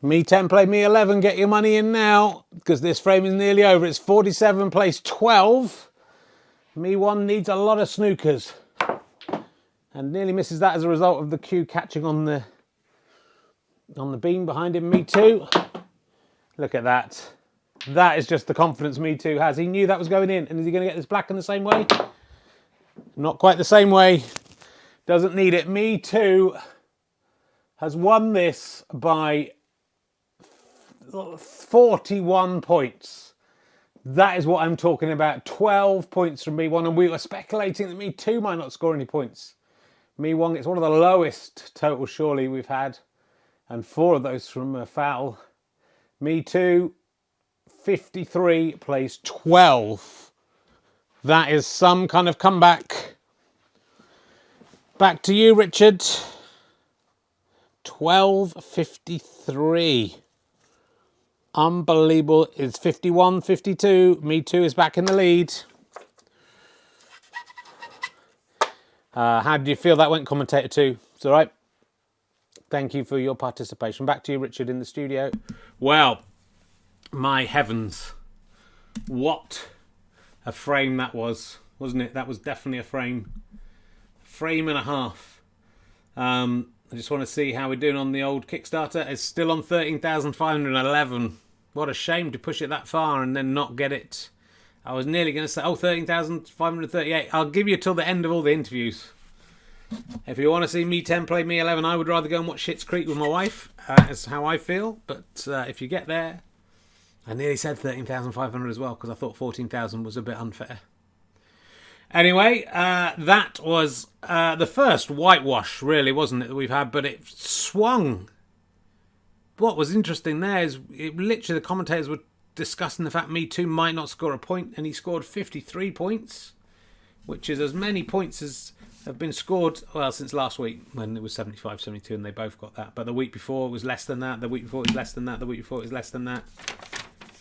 Me10 play Me11, get your money in now, because this frame is nearly over. It's 47 plays 12. Me1 needs a lot of snookers and nearly misses that as a result of the cue catching on the beam behind him. Me2, look at that. That is just the confidence Me2 has. He knew that was going in. And is he going to get this black in the same way? Not quite the same way. Doesn't need it. Me2 has won this by 41 points. That is what I'm talking about. 12 points from Me1, and we were speculating that Me2 might not score any points. Me1 gets one of the lowest totals surely we've had, and 4 of those from a foul. Me2, 53 plays 12. That is some kind of comeback. Back to you, Richard. 12.53. Unbelievable. It's 51-52. Me2 is back in the lead. How did you feel that went, commentator 2? It's all right. Thank you for your participation. Back to you, Richard, in the studio. Well, my heavens. What a frame that was, wasn't it? That was definitely a frame. Frame and a half. I just want to see how we're doing on the old Kickstarter. It's still on 13,511. What a shame to push it that far and then not get it. I was nearly going to say, 13,538. I'll give you till the end of all the interviews. If you want to see Me10 play Me11, I would rather go and watch Schitt's Creek with my wife. That's how I feel. But if you get there, I nearly said 13,500 as well because I thought 14,000 was a bit unfair. Anyway, that was the first whitewash, really, wasn't it, that we've had, but it swung. What was interesting there is literally the commentators were discussing the fact Me2 might not score a point, and he scored 53 points, which is as many points as have been scored, well, since last week when it was 75, 72, and they both got that. But the week before it was less than that, the week before it was less than that, the week before it was less than that,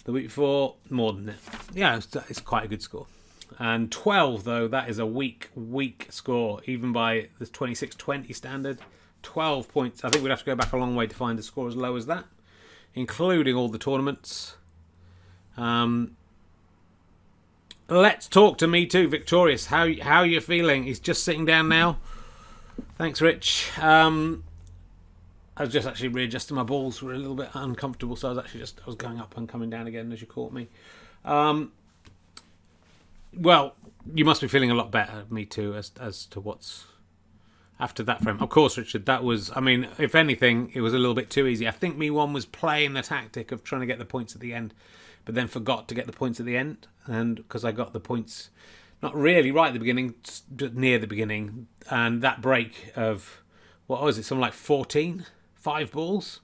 the week before more than it. Yeah, it's quite a good score. And 12, though, that is a weak score, even by the 26-20 standard. 12 points. I think we'd have to go back a long way to find a score as low as that, including all the tournaments. Let's talk to Me2, Victorious. How are you feeling? He's just sitting down now. Thanks, Rich. I was just actually readjusting my balls. Were a little bit uncomfortable, so I was going up and coming down again as you caught me. Well, you must be feeling a lot better, Me2, as to what's after that frame. Of course, Richard, that was, I mean, if anything, it was a little bit too easy. I think Me1 was playing the tactic of trying to get the points at the end, but then forgot to get the points at the end. And because I got the points, not really right at the beginning, just near the beginning. And that break of, what was it, something like 14? 5 balls?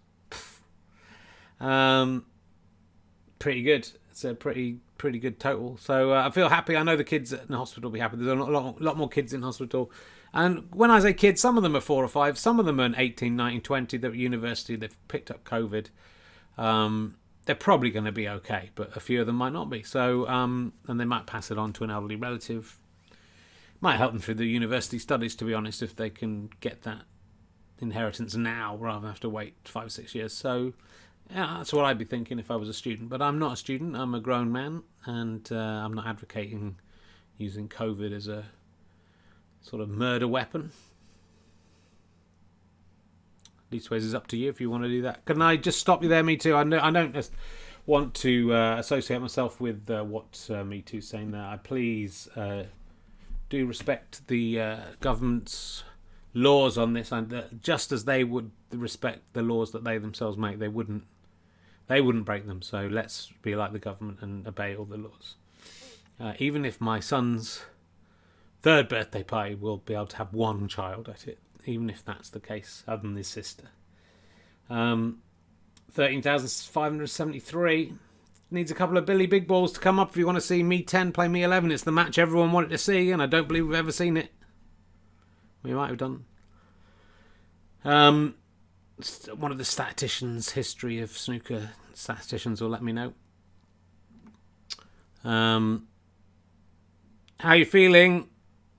Pretty good. It's a pretty good total. So I feel happy. I know the kids in the hospital will be happy. There's a lot more kids in hospital. And when I say kids, some of them are 4 or 5. Some of them are 18, 19, 20. They're at university. They've picked up COVID. They're probably going to be okay, but a few of them might not be. So, and they might pass it on to an elderly relative. Might help them through the university studies, to be honest, if they can get that inheritance now rather than have to wait 5 or 6 years. So, yeah, that's what I'd be thinking if I was a student. But I'm not a student. I'm a grown man, and I'm not advocating using COVID as a sort of murder weapon. Leastways is up to you if you want to do that. Can I just stop you there, Me2? I don't just want to associate myself with what Me2's saying there. I please do respect the government's laws on this, and just as they would respect the laws that they themselves make, they wouldn't break them. So let's be like the government and obey all the laws. Even if my son's 3rd birthday party will be able to have 1 child at it, even if that's the case, other than his sister. 13,573. Needs a couple of Billy Big Balls to come up if you want to see Me10 play Me11. It's the match everyone wanted to see, and I don't believe we've ever seen it. We might have done. One of the statisticians, history of snooker statisticians, will let me know. How are you feeling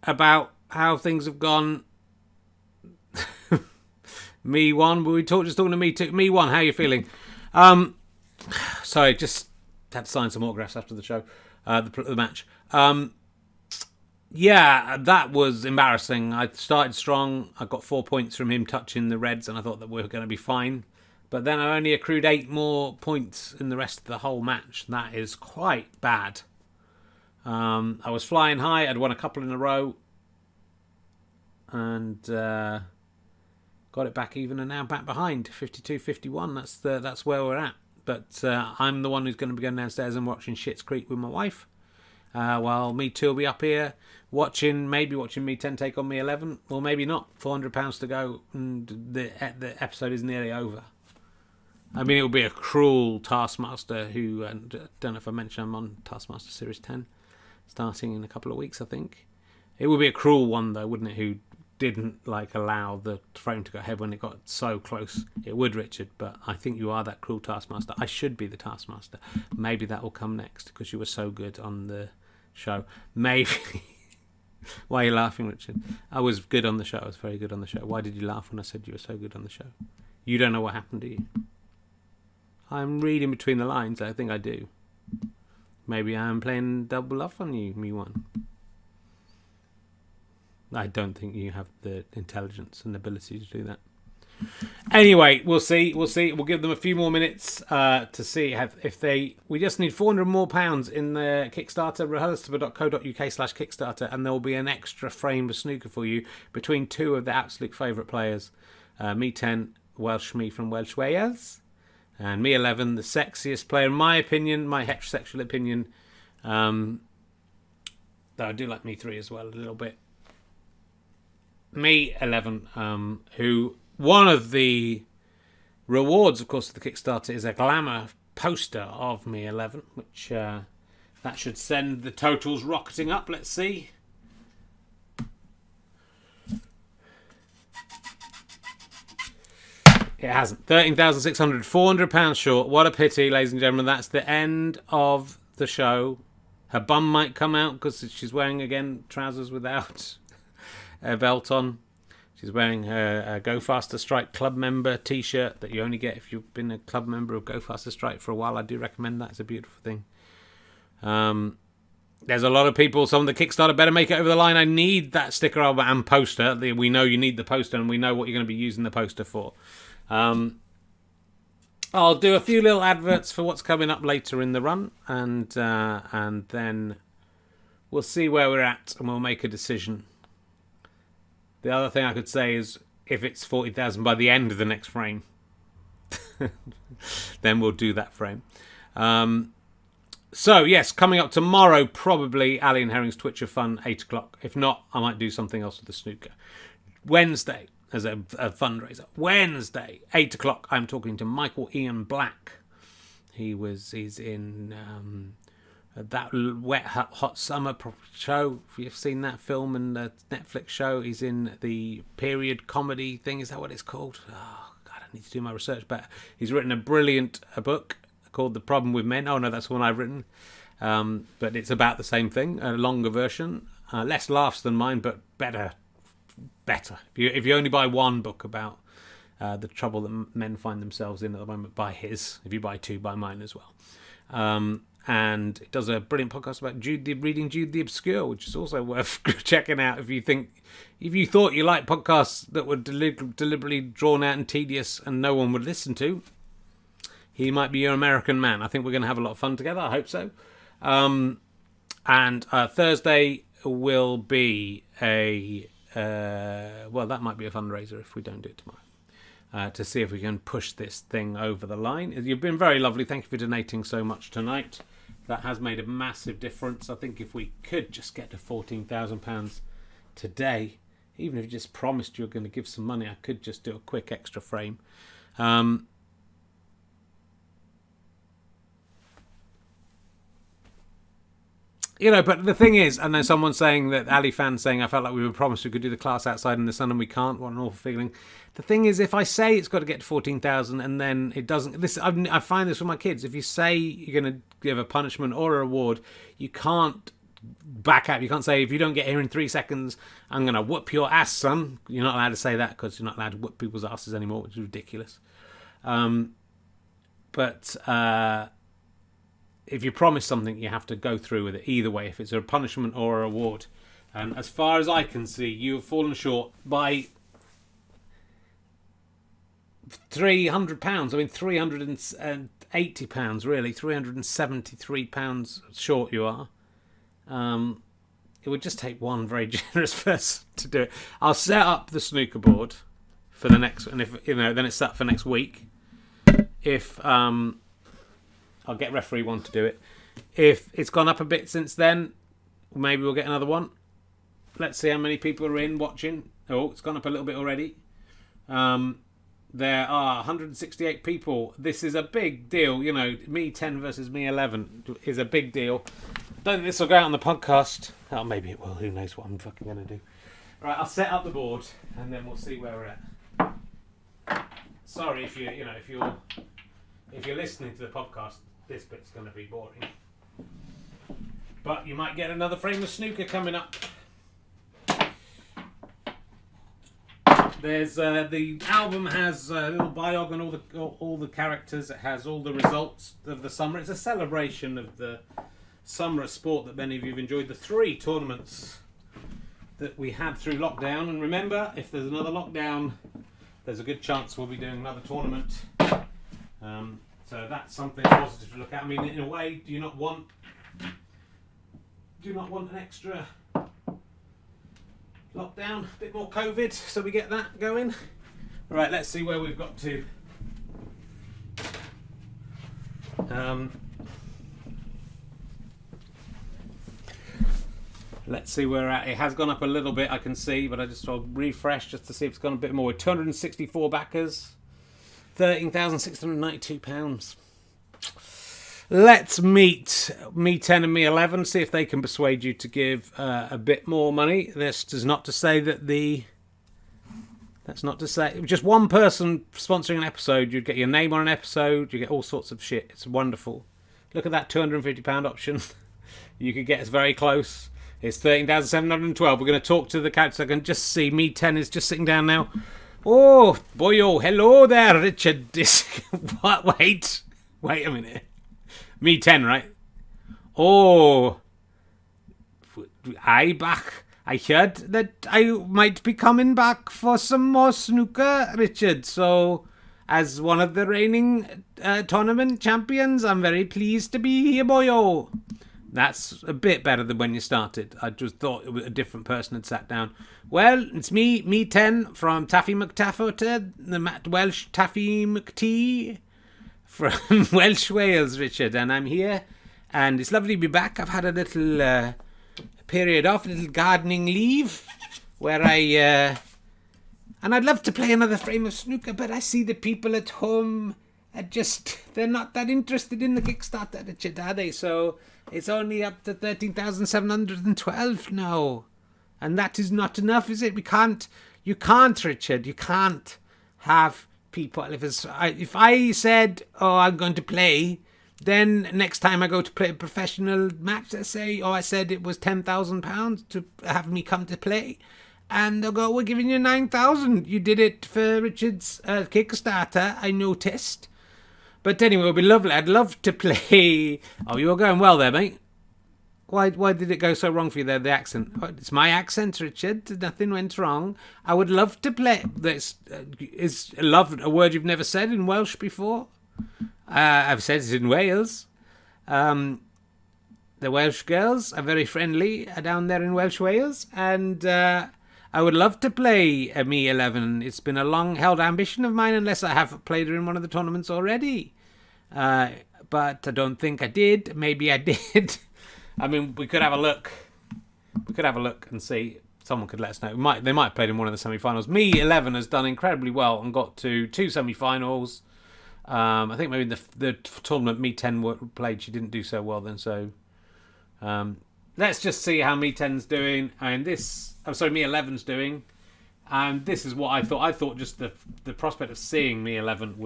about how things have gone? Me1. Were we just talking to Me2? Me1, how are you feeling? Sorry, just had to sign some autographs after the show, the match. Yeah, that was embarrassing. I started strong. I got 4 points from him touching the reds, and I thought that we were going to be fine. But then I only accrued 8 more points in the rest of the whole match. That is quite bad. I was flying high. I'd won a couple in a row. And got it back even, and now back behind. 52-51. That's where we're at. But I'm the one who's going to be going downstairs and watching Schitt's Creek with my wife. While Me2 will be up here maybe watching Me10 take on Me11, or maybe not. £400 to go, and the episode is nearly over. I mean, it would be a cruel Taskmaster who, and I don't know if I mentioned I'm on Taskmaster Series 10, starting in a couple of weeks, I think. It would be a cruel one, though, wouldn't it, who didn't allow the frame to go ahead when it got so close. It would, Richard, but I think you are that cruel Taskmaster. I should be the Taskmaster. Maybe that will come next, because you were so good on the show. Maybe. Why are you laughing, Richard? I was good on the show. I was very good on the show. Why did you laugh when I said you were so good on the show? You don't know what happened, do you? I'm reading between the lines. I think I do. Maybe I'm playing double off on you, Me1. I don't think you have the intelligence and ability to do that. Anyway, we'll see. We'll give them a few more minutes to see if they. We just need £400 more in the Kickstarter, rehearsable.co.uk/Kickstarter, and there will be an extra frame of snooker for you between two of the absolute favourite players, Me10, Welsh Me from Welsh Wales, and Me11, the sexiest player, in my opinion, my heterosexual opinion. Though I do like Me3 as well a little bit. Me11, who. One of the rewards, of course, of the Kickstarter is a glamour poster of Me11, which that should send the totals rocketing up. Let's see. It hasn't. 13,600, £400 short. What a pity, ladies and gentlemen. That's the end of the show. Her bum might come out because she's wearing, again, trousers without a belt on. She's wearing her Go Faster Strike club member t-shirt that you only get if you've been a club member of Go Faster Strike for a while. I do recommend that. It's a beautiful thing. There's a lot of people. Some of the Kickstarter better make it over the line. I need that sticker album and poster. We know you need the poster, and we know what you're going to be using the poster for. I'll do a few little adverts for what's coming up later in the run, and then we'll see where we're at, and we'll make a decision. The other thing I could say is if it's 40,000 by the end of the next frame, then we'll do that frame. So, yes, coming up tomorrow, probably Ali and Herring's Twitch of Fun, 8 o'clock. If not, I might do something else with the snooker. Wednesday, as a fundraiser. Wednesday, 8 o'clock, I'm talking to Michael Ian Black. He's in that Wet Hot Summer show. If you've seen that film and the Netflix show, he's in the period comedy thing. Is that what it's called? Oh, God, I need to do my research better. He's written a brilliant book called The Problem with Men. Oh, no, that's the one I've written. But it's about the same thing, a longer version. Less laughs than mine, but better. If you only buy one book about the trouble that men find themselves in at the moment, buy his. If you buy two, buy mine as well. And it does a brilliant podcast about reading Jude the Obscure, which is also worth checking out if you thought you liked podcasts that were deliberately drawn out and tedious and no one would listen to. He might be your American man. I think we're going to have a lot of fun together. I hope so. And Thursday will be that might be a fundraiser if we don't do it tomorrow. To see if we can push this thing over the line. You've been very lovely. Thank you for donating so much tonight. That has made a massive difference. I think if we could just get to £14,000 today, even if you just promised you were going to give some money, I could just do a quick extra frame. But the thing is, I know someone saying that, Ali fan saying, I felt like we were promised we could do the class outside in the sun and we can't. What an awful feeling. The thing is, if I say it's got to get to 14,000 and then it doesn't, I find this with my kids. If you say you're going to give a punishment or a reward, you can't back out. You can't say, if you don't get here in 3 seconds, I'm going to whoop your ass, son. You're not allowed to say that because you're not allowed to whoop people's asses anymore, which is ridiculous. But if you promise something, you have to go through with it either way, if it's a punishment or a reward. And as far as I can see, you have fallen short by £300. I mean, £380, really. £373 short you are. It would just take one very generous person to do it. I'll set up the snooker board for the next, and if then it's set for next week. If I'll get referee one to do it. If it's gone up a bit since then, maybe we'll get another one. Let's see how many people are in watching. Oh, it's gone up a little bit already. There are 168 people. This is a big deal. You know, Me10 versus Me11 is a big deal. Don't think this will go out on the podcast. Oh, maybe it will. Who knows what I'm fucking going to do. Right, I'll set up the board and then we'll see where we're at. Sorry if you're listening to the podcast, this bit's going to be boring. But you might get another frame of snooker coming up. There's the album has a little biog on all the characters. It has all the results of the summer. It's a celebration of the summer of sport that many of you have enjoyed. The 3 tournaments that we had through lockdown. And remember, if there's another lockdown, there's a good chance we'll be doing another tournament. So that's something positive to look at. I mean, in a way, do you not want an extra lockdown, a bit more COVID, so we get that going? Right, let's see where we've got to. Let's see where we're at. It has gone up a little bit, I can see, but I'll refresh just to see if it's gone a bit more. With 264 backers, £13,692. Let's meet Me10 and Me11, see if they can persuade you to give a bit more money. That's not to say just one person sponsoring an episode, you'd get your name on an episode, you get all sorts of shit. It's wonderful. Look at that £250 option. You could get us very close. It's 13,712. We're going to talk to the characters. I can just see Me10 is just sitting down now. Oh, boy, oh, hello there, Richard. What? Wait a minute. Me10, right? Oh, I heard that I might be coming back for some more snooker, Richard. So, as one of the reigning tournament champions, I'm very pleased to be here, boyo. That's a bit better than when you started. I just thought it was a different person had sat down. Well, it's Me10 from Taffy McTafferty, the Welsh Taffy McT. From Welsh Wales, Richard, and I'm here, and it's lovely to be back. I've had a little period off, a little gardening leave, where and I'd love to play another frame of snooker, but I see the people at home they're not that interested in the Kickstarter, Richard, are they? So it's only up to 13,712 now, and that is not enough, is it? You can't, Richard, you can't have people. If I said, oh, I'm going to play, then next time I go to play a professional match, let's say, I said it was £10,000 to have me come to play, and they'll go, we're giving you 9,000. You did it for Richard's Kickstarter, I noticed. But anyway, it'll be lovely. I'd love to play. Oh, you're going well there, mate. Why did it go so wrong for you there, the accent? Oh, it's my accent, Richard. Nothing went wrong. I would love to play. Is love a word you've never said in Welsh before? I've said it in Wales. The Welsh girls are very friendly down there in Welsh Wales. And I would love to play a Me11. It's been a long-held ambition of mine, unless I have played her in one of the tournaments already. But I don't think I did. Maybe I did. I mean, we could have a look. We could have a look and see. Someone could let us know. They might have played in one of the semi-finals. Me11 has done incredibly well and got to 2 semi-finals. I think maybe the tournament Me10 played, she didn't do so well then. So let's just see how Me10's doing. And Me11's doing. And this is what I thought. I thought just the prospect of seeing Me11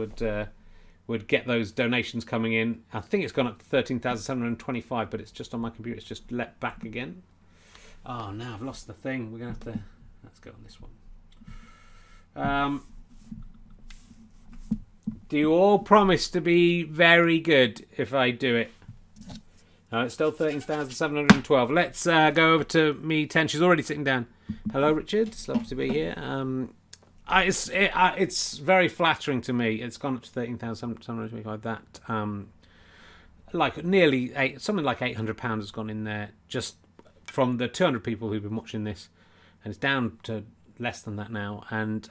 would get those donations coming in. I think it's gone up to 13,725, but it's just on my computer. It's just let back again. Oh, now I've lost the thing. We're going to have to... Let's go on this one. Do you all promise to be very good if I do it? No, it's still 13,712. Let's go over to Me10. She's already sitting down. Hello, Richard. It's lovely to be here. It's very flattering to me. It's gone up to 13,725. That like nearly something like £800 has gone in there just from the 200 people who've been watching this, and it's down to less than that now, and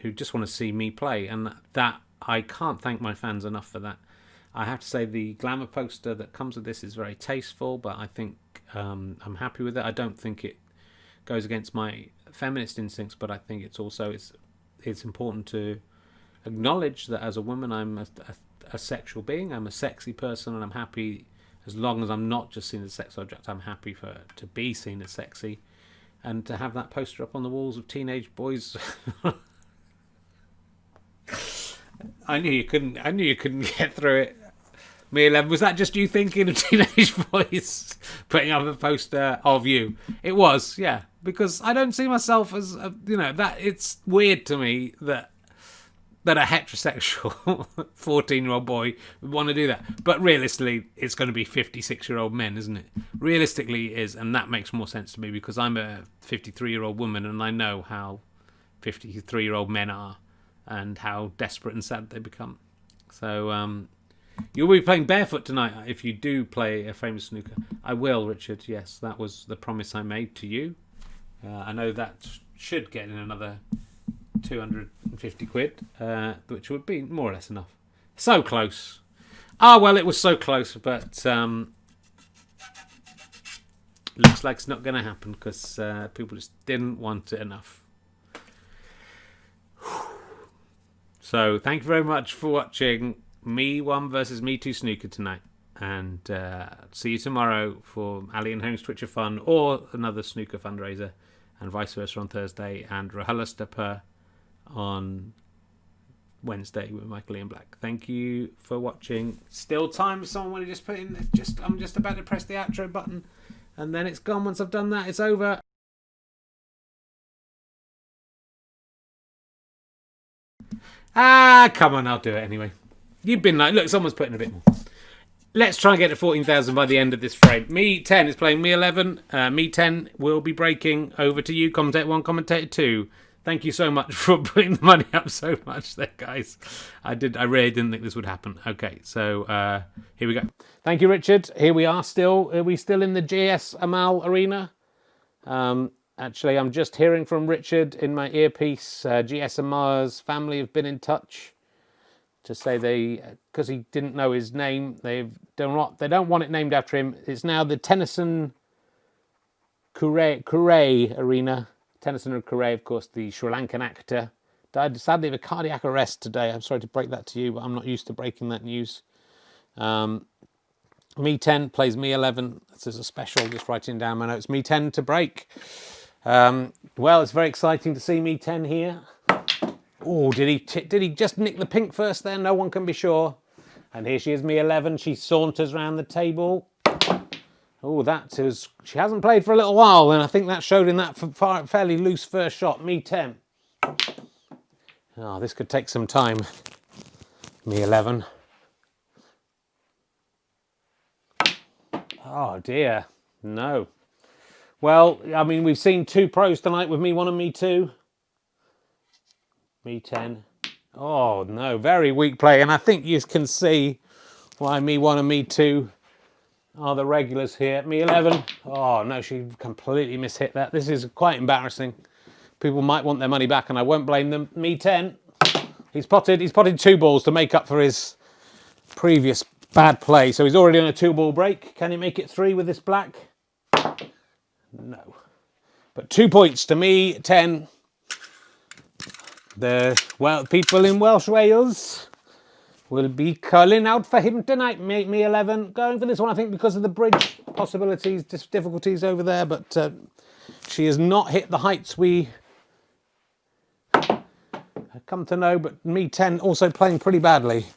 who just want to see me play, and that I can't thank my fans enough for that. I have to say the glamour poster that comes with this is very tasteful, but I think I'm happy with it. I don't think it goes against my feminist instincts, but I think it's also it's important to acknowledge that as a woman I'm a sexual being. I'm a sexy person, and I'm happy as long as I'm not just seen as a sex object. I'm happy to be seen as sexy, and to have that poster up on the walls of teenage boys. I knew you couldn't get through it. Me11, was that just you thinking of teenage boys putting up a poster of you? It was, yeah, because I don't see myself as that. It's weird to me that a heterosexual 14-year-old boy would want to do that. But realistically, it's going to be 56-year-old men, isn't it? Realistically, it is, and that makes more sense to me because I'm a 53-year-old woman, and I know how 53-year-old men are and how desperate and sad they become. So you'll be playing barefoot tonight if you do play a famous snooker. I will, Richard. Yes, that was the promise I made to you. I know that should get in another 250 quid, which would be more or less enough. So close. Well, it was so close, but looks like it's not going to happen because people just didn't want it enough. So thank you very much for watching Me1 versus Me2 snooker tonight, and see you tomorrow for Ali and Holmes Twitch of Fun or another snooker fundraiser, and vice versa on Thursday, and Rahalastapa on Wednesday with Michael Ian Black. Thank you for watching. Still time if someone want to just put in. I'm just about to press the outro button, and then it's gone. Once I've done that, it's over. Come on, I'll do it anyway. You've been like, look, someone's putting a bit more. Let's try and get to 14,000 by the end of this frame. Me10 is playing Me11. Me10 will be breaking. Over to you, commentator 1, commentator 2. Thank you so much for putting the money up so much there, guys. I really didn't think this would happen. Okay, so here we go. Thank you, Richard. Here we are still. Are we still in the GS Amal arena? Actually, I'm just hearing from Richard in my earpiece. GS Amal's family have been in touch to say because he didn't know his name, they don't want it named after him. It's now the Tennyson Kurai arena. Tennyson Kurai, of course, the Sri Lankan actor, died sadly of a cardiac arrest today. I'm sorry to break that to you, but I'm not used to breaking that news. Me10 plays Me11. This is a special, just writing down my notes. Me10 to break. Well, it's very exciting to see Me10 here. Oh, did he just nick the pink first there? No one can be sure. And here she is, Me11. She saunters around the table. Oh, she hasn't played for a little while, and I think that showed in that fairly loose first shot. Me10. Oh, this could take some time. Me11. Oh dear, no. Well, I mean, we've seen two pros tonight with Me1 and Me2. Me10. Oh no, very weak play, and I think you can see why Me1 and Me2 are the regulars here. Me11. Oh no, she completely mishit that. This is quite embarrassing. People might want their money back, and I won't blame them. Me10. He's potted 2 balls to make up for his previous bad play. So he's already on a 2-ball break. Can he make it 3 with this black? No. But 2 points to Me10. The people in Welsh Wales will be calling out for him tonight. Me11 going for this one, I think, because of the bridge possibilities, difficulties over there. But she has not hit the heights we have come to know. But Me10 also playing pretty badly.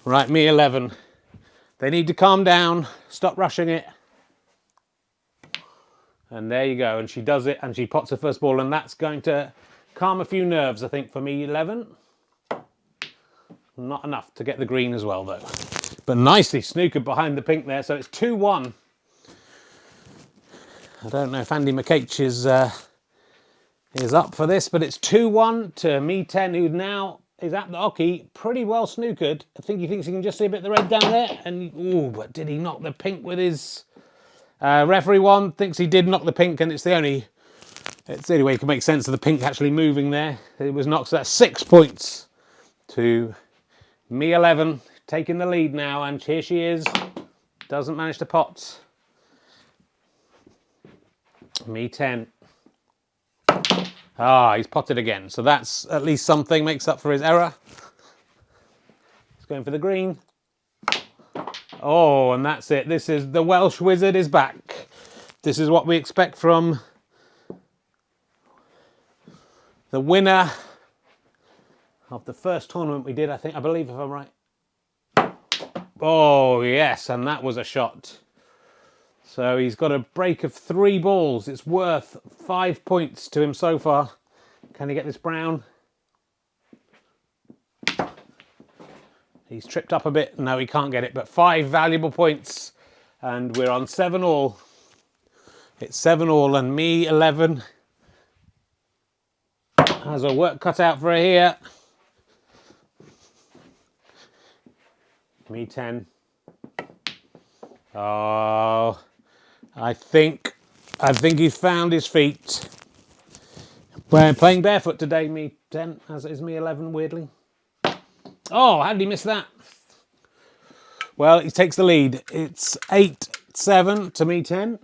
Right, Me11. They need to calm down, stop rushing it. And there you go, and she does it, and she pots her first ball, and that's going to calm a few nerves, I think, for Me11. Not enough to get the green as well, though. But nicely snookered behind the pink there, so it's 2-1. I don't know if Andy McH is up for this, but it's 2-1 to Me10, who now is at the hockey, pretty well snookered. I think he thinks he can just see a bit of the red down there, and ooh, but did he knock the pink with his... referee 1 thinks he did knock the pink, and it's the only way you can make sense of the pink actually moving there. It was knocked, so that's 6 points to Me11, taking the lead now, and here she is. Doesn't manage to pot. Me10. Ah, he's potted again, so that's at least something, makes up for his error. He's going for the green. Oh, and that's it. This is the Welsh Wizard is back. This is what we expect from the winner of the first tournament we did, I believe, if I'm right. Oh, yes, and that was a shot. So he's got a break of 3 balls. It's worth 5 points to him so far. Can he get this brown? He's tripped up a bit. No, he can't get it, but 5 valuable points. And we're on 7-all. It's 7-all, and Me11 has a work cut out for her here. Me10. Oh, I think he's found his feet. We're playing barefoot today, Me10, as is Me11, weirdly. Oh, how did he miss that? Well, he takes the lead. It's 8-7 to Me10.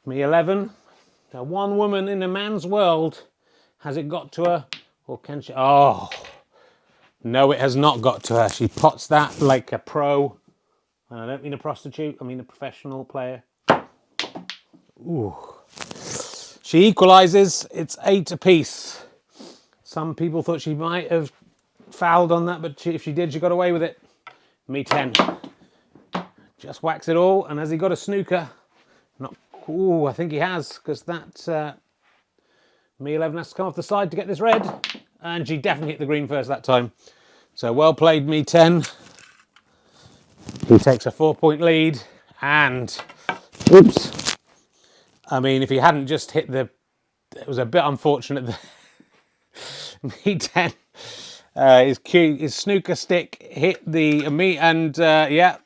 Me11. Now, one woman in a man's world. Has it got to her? Or can she? Oh, no, it has not got to her. She pots that like a pro. And I don't mean a prostitute, I mean a professional player. Ooh. She equalises. It's 8 apiece. Some people thought she might have fouled on that, but if she did, she got away with it. Me10. Just whacks it all, and has he got a snooker? Not. Ooh, I think he has, because that Me11 has to come off the side to get this red, and she definitely hit the green first that time. So well played, Me10. He takes a 4-point lead, and oops. I mean, if he hadn't just hit the, it was a bit unfortunate that Me10. His snooker stick hit the meat, and yeah,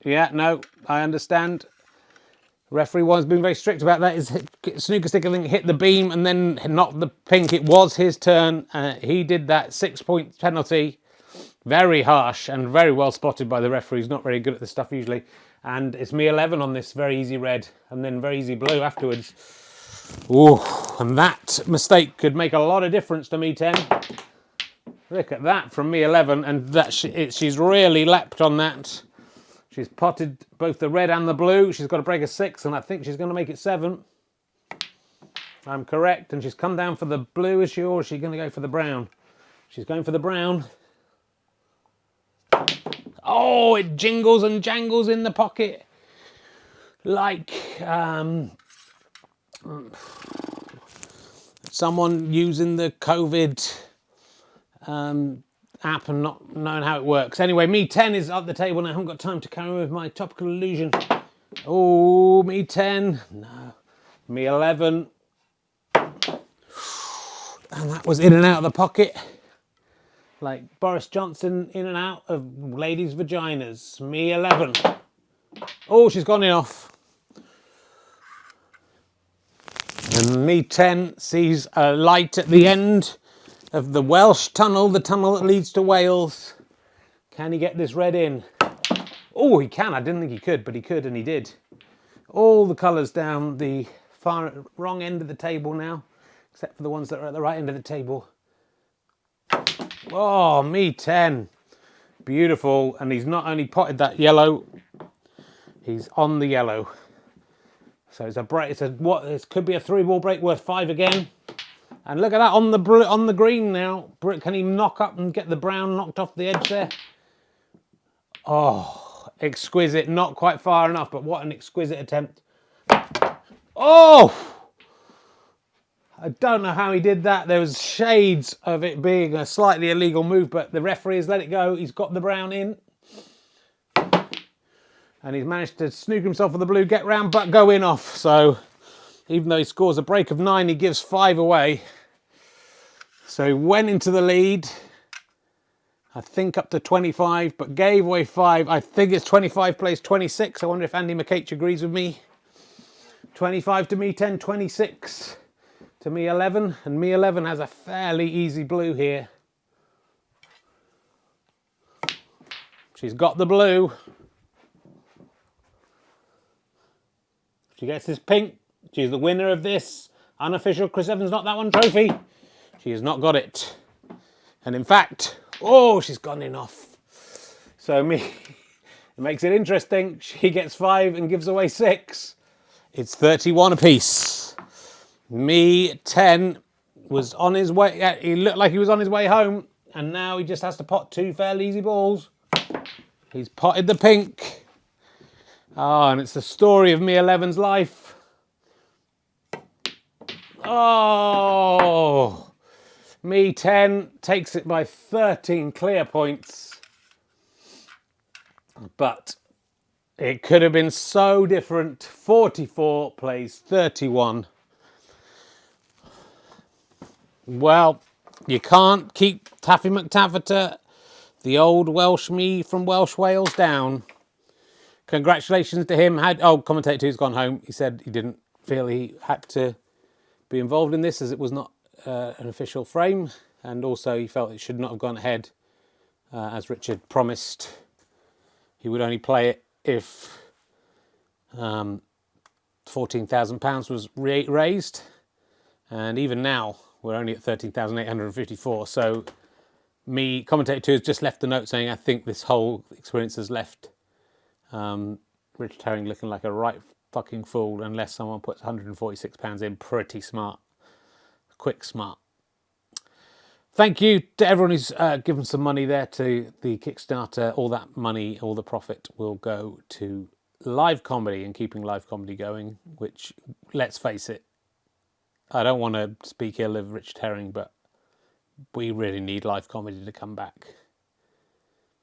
no, I understand. Referee 1's been very strict about that. His snooker stick, I think, hit the beam and then knocked the pink. It was his turn. He did that 6-point penalty. Very harsh and very well spotted by the referee. He's not very good at this stuff usually. And it's Me11 on this very easy red and then very easy blue afterwards. Ooh, and that mistake could make a lot of difference to Me10. Look at that from Me11, and that she's really leapt on that. She's potted both the red and the blue. She's got a break of 6, and I think she's going to make it 7. I'm correct, and she's come down for the blue, is she, or is she going to go for the brown? She's going for the brown. Oh, it jingles and jangles in the pocket like someone using the COVID app and not knowing how it works. Anyway, Me10 is up the table and I haven't got time to carry on with my topical illusion. Oh, Me10. No. Me11. And that was in and out of the pocket. Like Boris Johnson in and out of ladies' vaginas. Me11. Oh, she's gone in off. And Me10 sees a light at the end of the Welsh tunnel, the tunnel that leads to Wales. Can he get this red in? Oh, he can. I didn't think he could, but he could, and he did. All the colours down the wrong end of the table now, except for the ones that are at the right end of the table. Oh, Me10. Beautiful. And he's not only potted that yellow, he's on the yellow. So it's a break. It could be a 3-ball break worth 5 again. And look at that on the green now. Can he knock up and get the brown knocked off the edge there? Oh, exquisite. Not quite far enough, but what an exquisite attempt. Oh! I don't know how he did that. There was shades of it being a slightly illegal move, but the referee has let it go. He's got the brown in. And he's managed to snooker himself with the blue, get round, but go in off. So even though he scores a break of 9, he gives 5 away. So he went into the lead, I think up to 25, but gave away 5. I think it's 25 plays 26. I wonder if Andy McCage agrees with me. 25 to Me10, 26 to Me11. And Me11 has a fairly easy blue here. She's got the blue. She gets this pink. She's the winner of this unofficial Chris Evans Not That One trophy. She has not got it. And in fact, oh, she's gone in off. So it makes it interesting. She gets 5 and gives away 6. It's 31 apiece. Me10 was on his way. He looked like he was on his way home. And now he just has to pot 2 fairly easy balls. He's potted the pink. Oh, and it's the story of Me11's life. Oh, Me10 takes it by 13 clear points. But it could have been so different. 44 plays 31. Well, you can't keep Taffy McTaffeta, the old Welsh me from Welsh Wales, down. Congratulations to him. Commentator 2's gone home. He said he didn't feel he had to be involved in this as it was not an official frame. And also he felt it should not have gone ahead as Richard promised. He would only play it if £14,000 was raised. And even now, we're only at 13,854. So commentator 2 has just left the note saying, I think this whole experience has left Richard Herring looking like a right fucking fool unless someone puts £146 in. Pretty smart. Quick smart. Thank you to everyone who's given some money there to the Kickstarter. All that money, all the profit will go to live comedy and keeping live comedy going, which, let's face it, I don't want to speak ill of Richard Herring, but we really need live comedy to come back.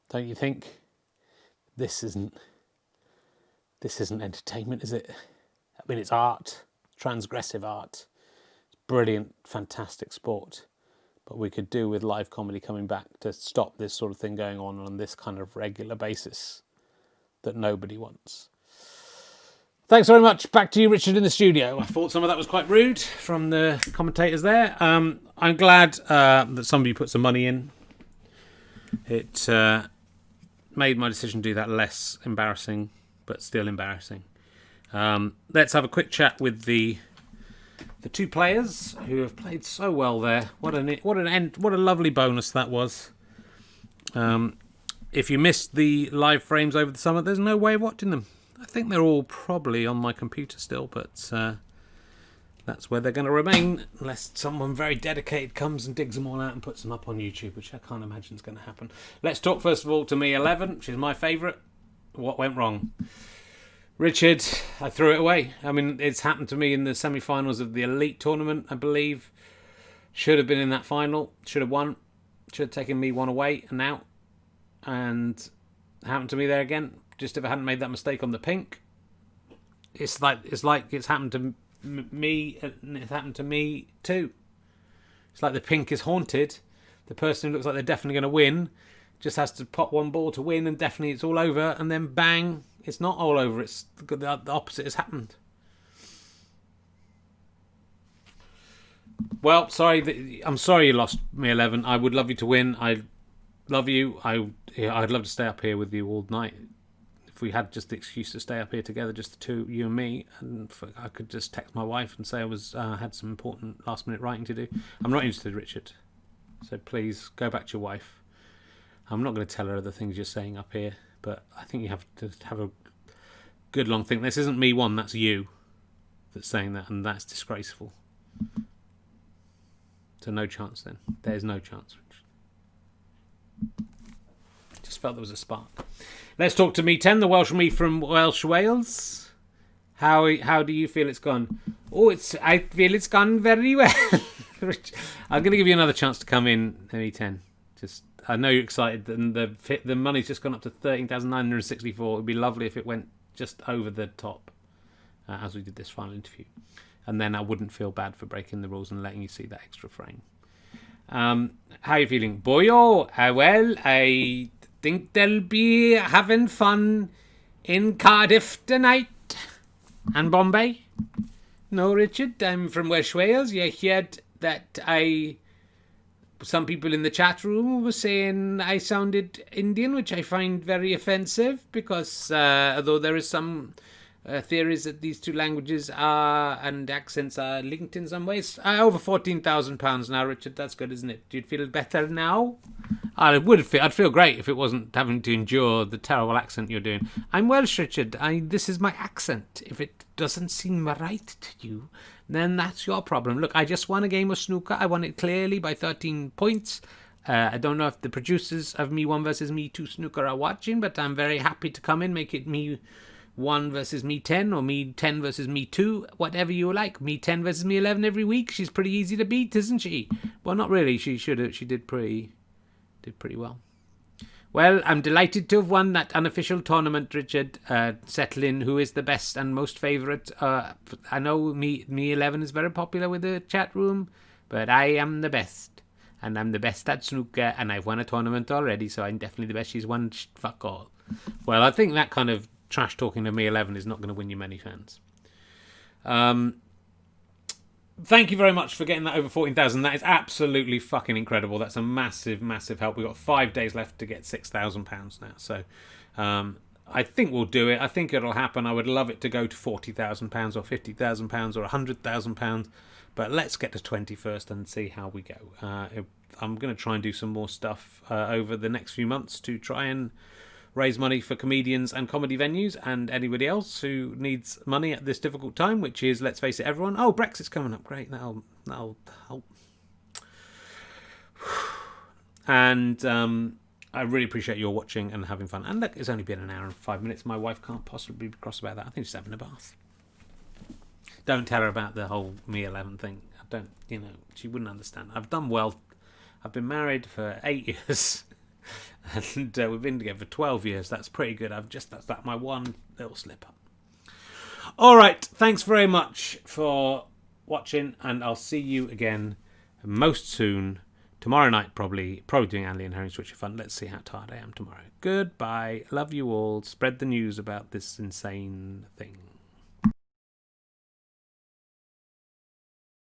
Don't you think? This isn't entertainment, is it? I mean, it's art, transgressive art. It's brilliant, fantastic sport. But we could do with live comedy coming back to stop this sort of thing going on this kind of regular basis that nobody wants. Thanks very much. Back to you, Richard, in the studio. I thought some of that was quite rude from the commentators there. I'm glad that somebody put some money in. It made my decision to do that less embarrassing, but still embarrassing. Let's have a quick chat with the 2 players who have played so well there. What a lovely bonus that was. If you missed the live frames over the summer, there's no way of watching them. I think they're all probably on my computer still, but that's where they're going to remain unless someone very dedicated comes and digs them all out and puts them up on YouTube, which I can't imagine is going to happen. Let's talk first of all to Me11, which is my favourite. What went wrong? Richard, I threw it away. I mean, it's happened to me in the semi-finals of the Elite tournament, I believe. Should have been in that final. Should have won. Should have taken Me1 away and out. And happened to me there again. Just if I hadn't made that mistake on the pink. It's like it's happened to me and it's happened to me too. It's like the pink is haunted. The person who looks like they're definitely going to win just has to pop one ball to win and definitely it's all over, and then bang, it's not all over. It's the opposite has happened. Well, I'm sorry you lost, Me11. I would love you to win. I love you. I'd love to stay up here with you all night. If we had just the excuse to stay up here together, just the two, you and me, and I could just text my wife and say I had some important last minute writing to do. I'm not interested, Richard. So please go back to your wife. I'm not going to tell her the things you're saying up here, but I think you have to have a good long think. This isn't Me1, that's you that's saying that, and that's disgraceful. So no chance then. There's no chance. Just felt there was a spark. Let's talk to Me10, the Welsh me from Welsh Wales. How do you feel it's gone? I feel it's gone very well. I'm going to give you another chance to come in, Me10. I know you're excited, and the money's just gone up to 13,964. It'd be lovely if it went just over the top as we did this final interview, and then I wouldn't feel bad for breaking the rules and letting you see that extra frame. How are you feeling, boyo? Well, I think they'll be having fun in Cardiff tonight and Bombay. No, Richard, I'm from West Wales. You heard that some people in the chat room were saying I sounded Indian, which I find very offensive because although there is some theories that these two languages and accents are linked in some ways. Over £14,000 now, Richard. That's good, isn't it? Do you feel better now? I'd feel great if it wasn't having to endure the terrible accent you're doing. I'm Welsh, Richard. This is my accent. If it doesn't seem right to you, then that's your problem. Look, I just won a game of snooker. I won it clearly by 13 points. I don't know if the producers of Me1 versus Me2 snooker are watching, but I'm very happy to come in, make it Me1 versus Me10 or Me10 versus Me2, whatever you like. Me10 versus Me11 every week. She's pretty easy to beat, isn't she? Well, not really. She did pretty well. Well, I'm delighted to have won that unofficial tournament, Richard. Settling who is the best and most favourite. I know Me11 is very popular with the chat room, but I am the best. And I'm the best at snooker, and I've won a tournament already, so I'm definitely the best. She's won fuck all. Well, I think that kind of trash talking to Me11 is not going to win you many fans. Thank you very much for getting that over 14,000. That is absolutely fucking incredible. That's a massive, massive help. We've got 5 days left to get £6,000 now. So I think we'll do it. I think it'll happen. I would love it to go to £40,000 or £50,000 or £100,000. But let's get to 20 first and see how we go. I'm going to try and do some more stuff over the next few months to try and raise money for comedians and comedy venues and anybody else who needs money at this difficult time, which is, let's face it, everyone. Oh, Brexit's coming up. Great. That'll help. And I really appreciate your watching and having fun. And look, it's only been an hour and 5 minutes. My wife can't possibly be cross about that. I think she's having a bath. Don't tell her about the whole Me11 thing. She wouldn't understand. I've done well. I've been married for 8 years. And we've been together for 12 years. That's pretty good. That's my one little slip up. All right. Thanks very much for watching, and I'll see you again most soon. Tomorrow night, probably doing Andy and Harry's Switch of Fun. Let's see how tired I am tomorrow. Goodbye. Love you all. Spread the news about this insane thing.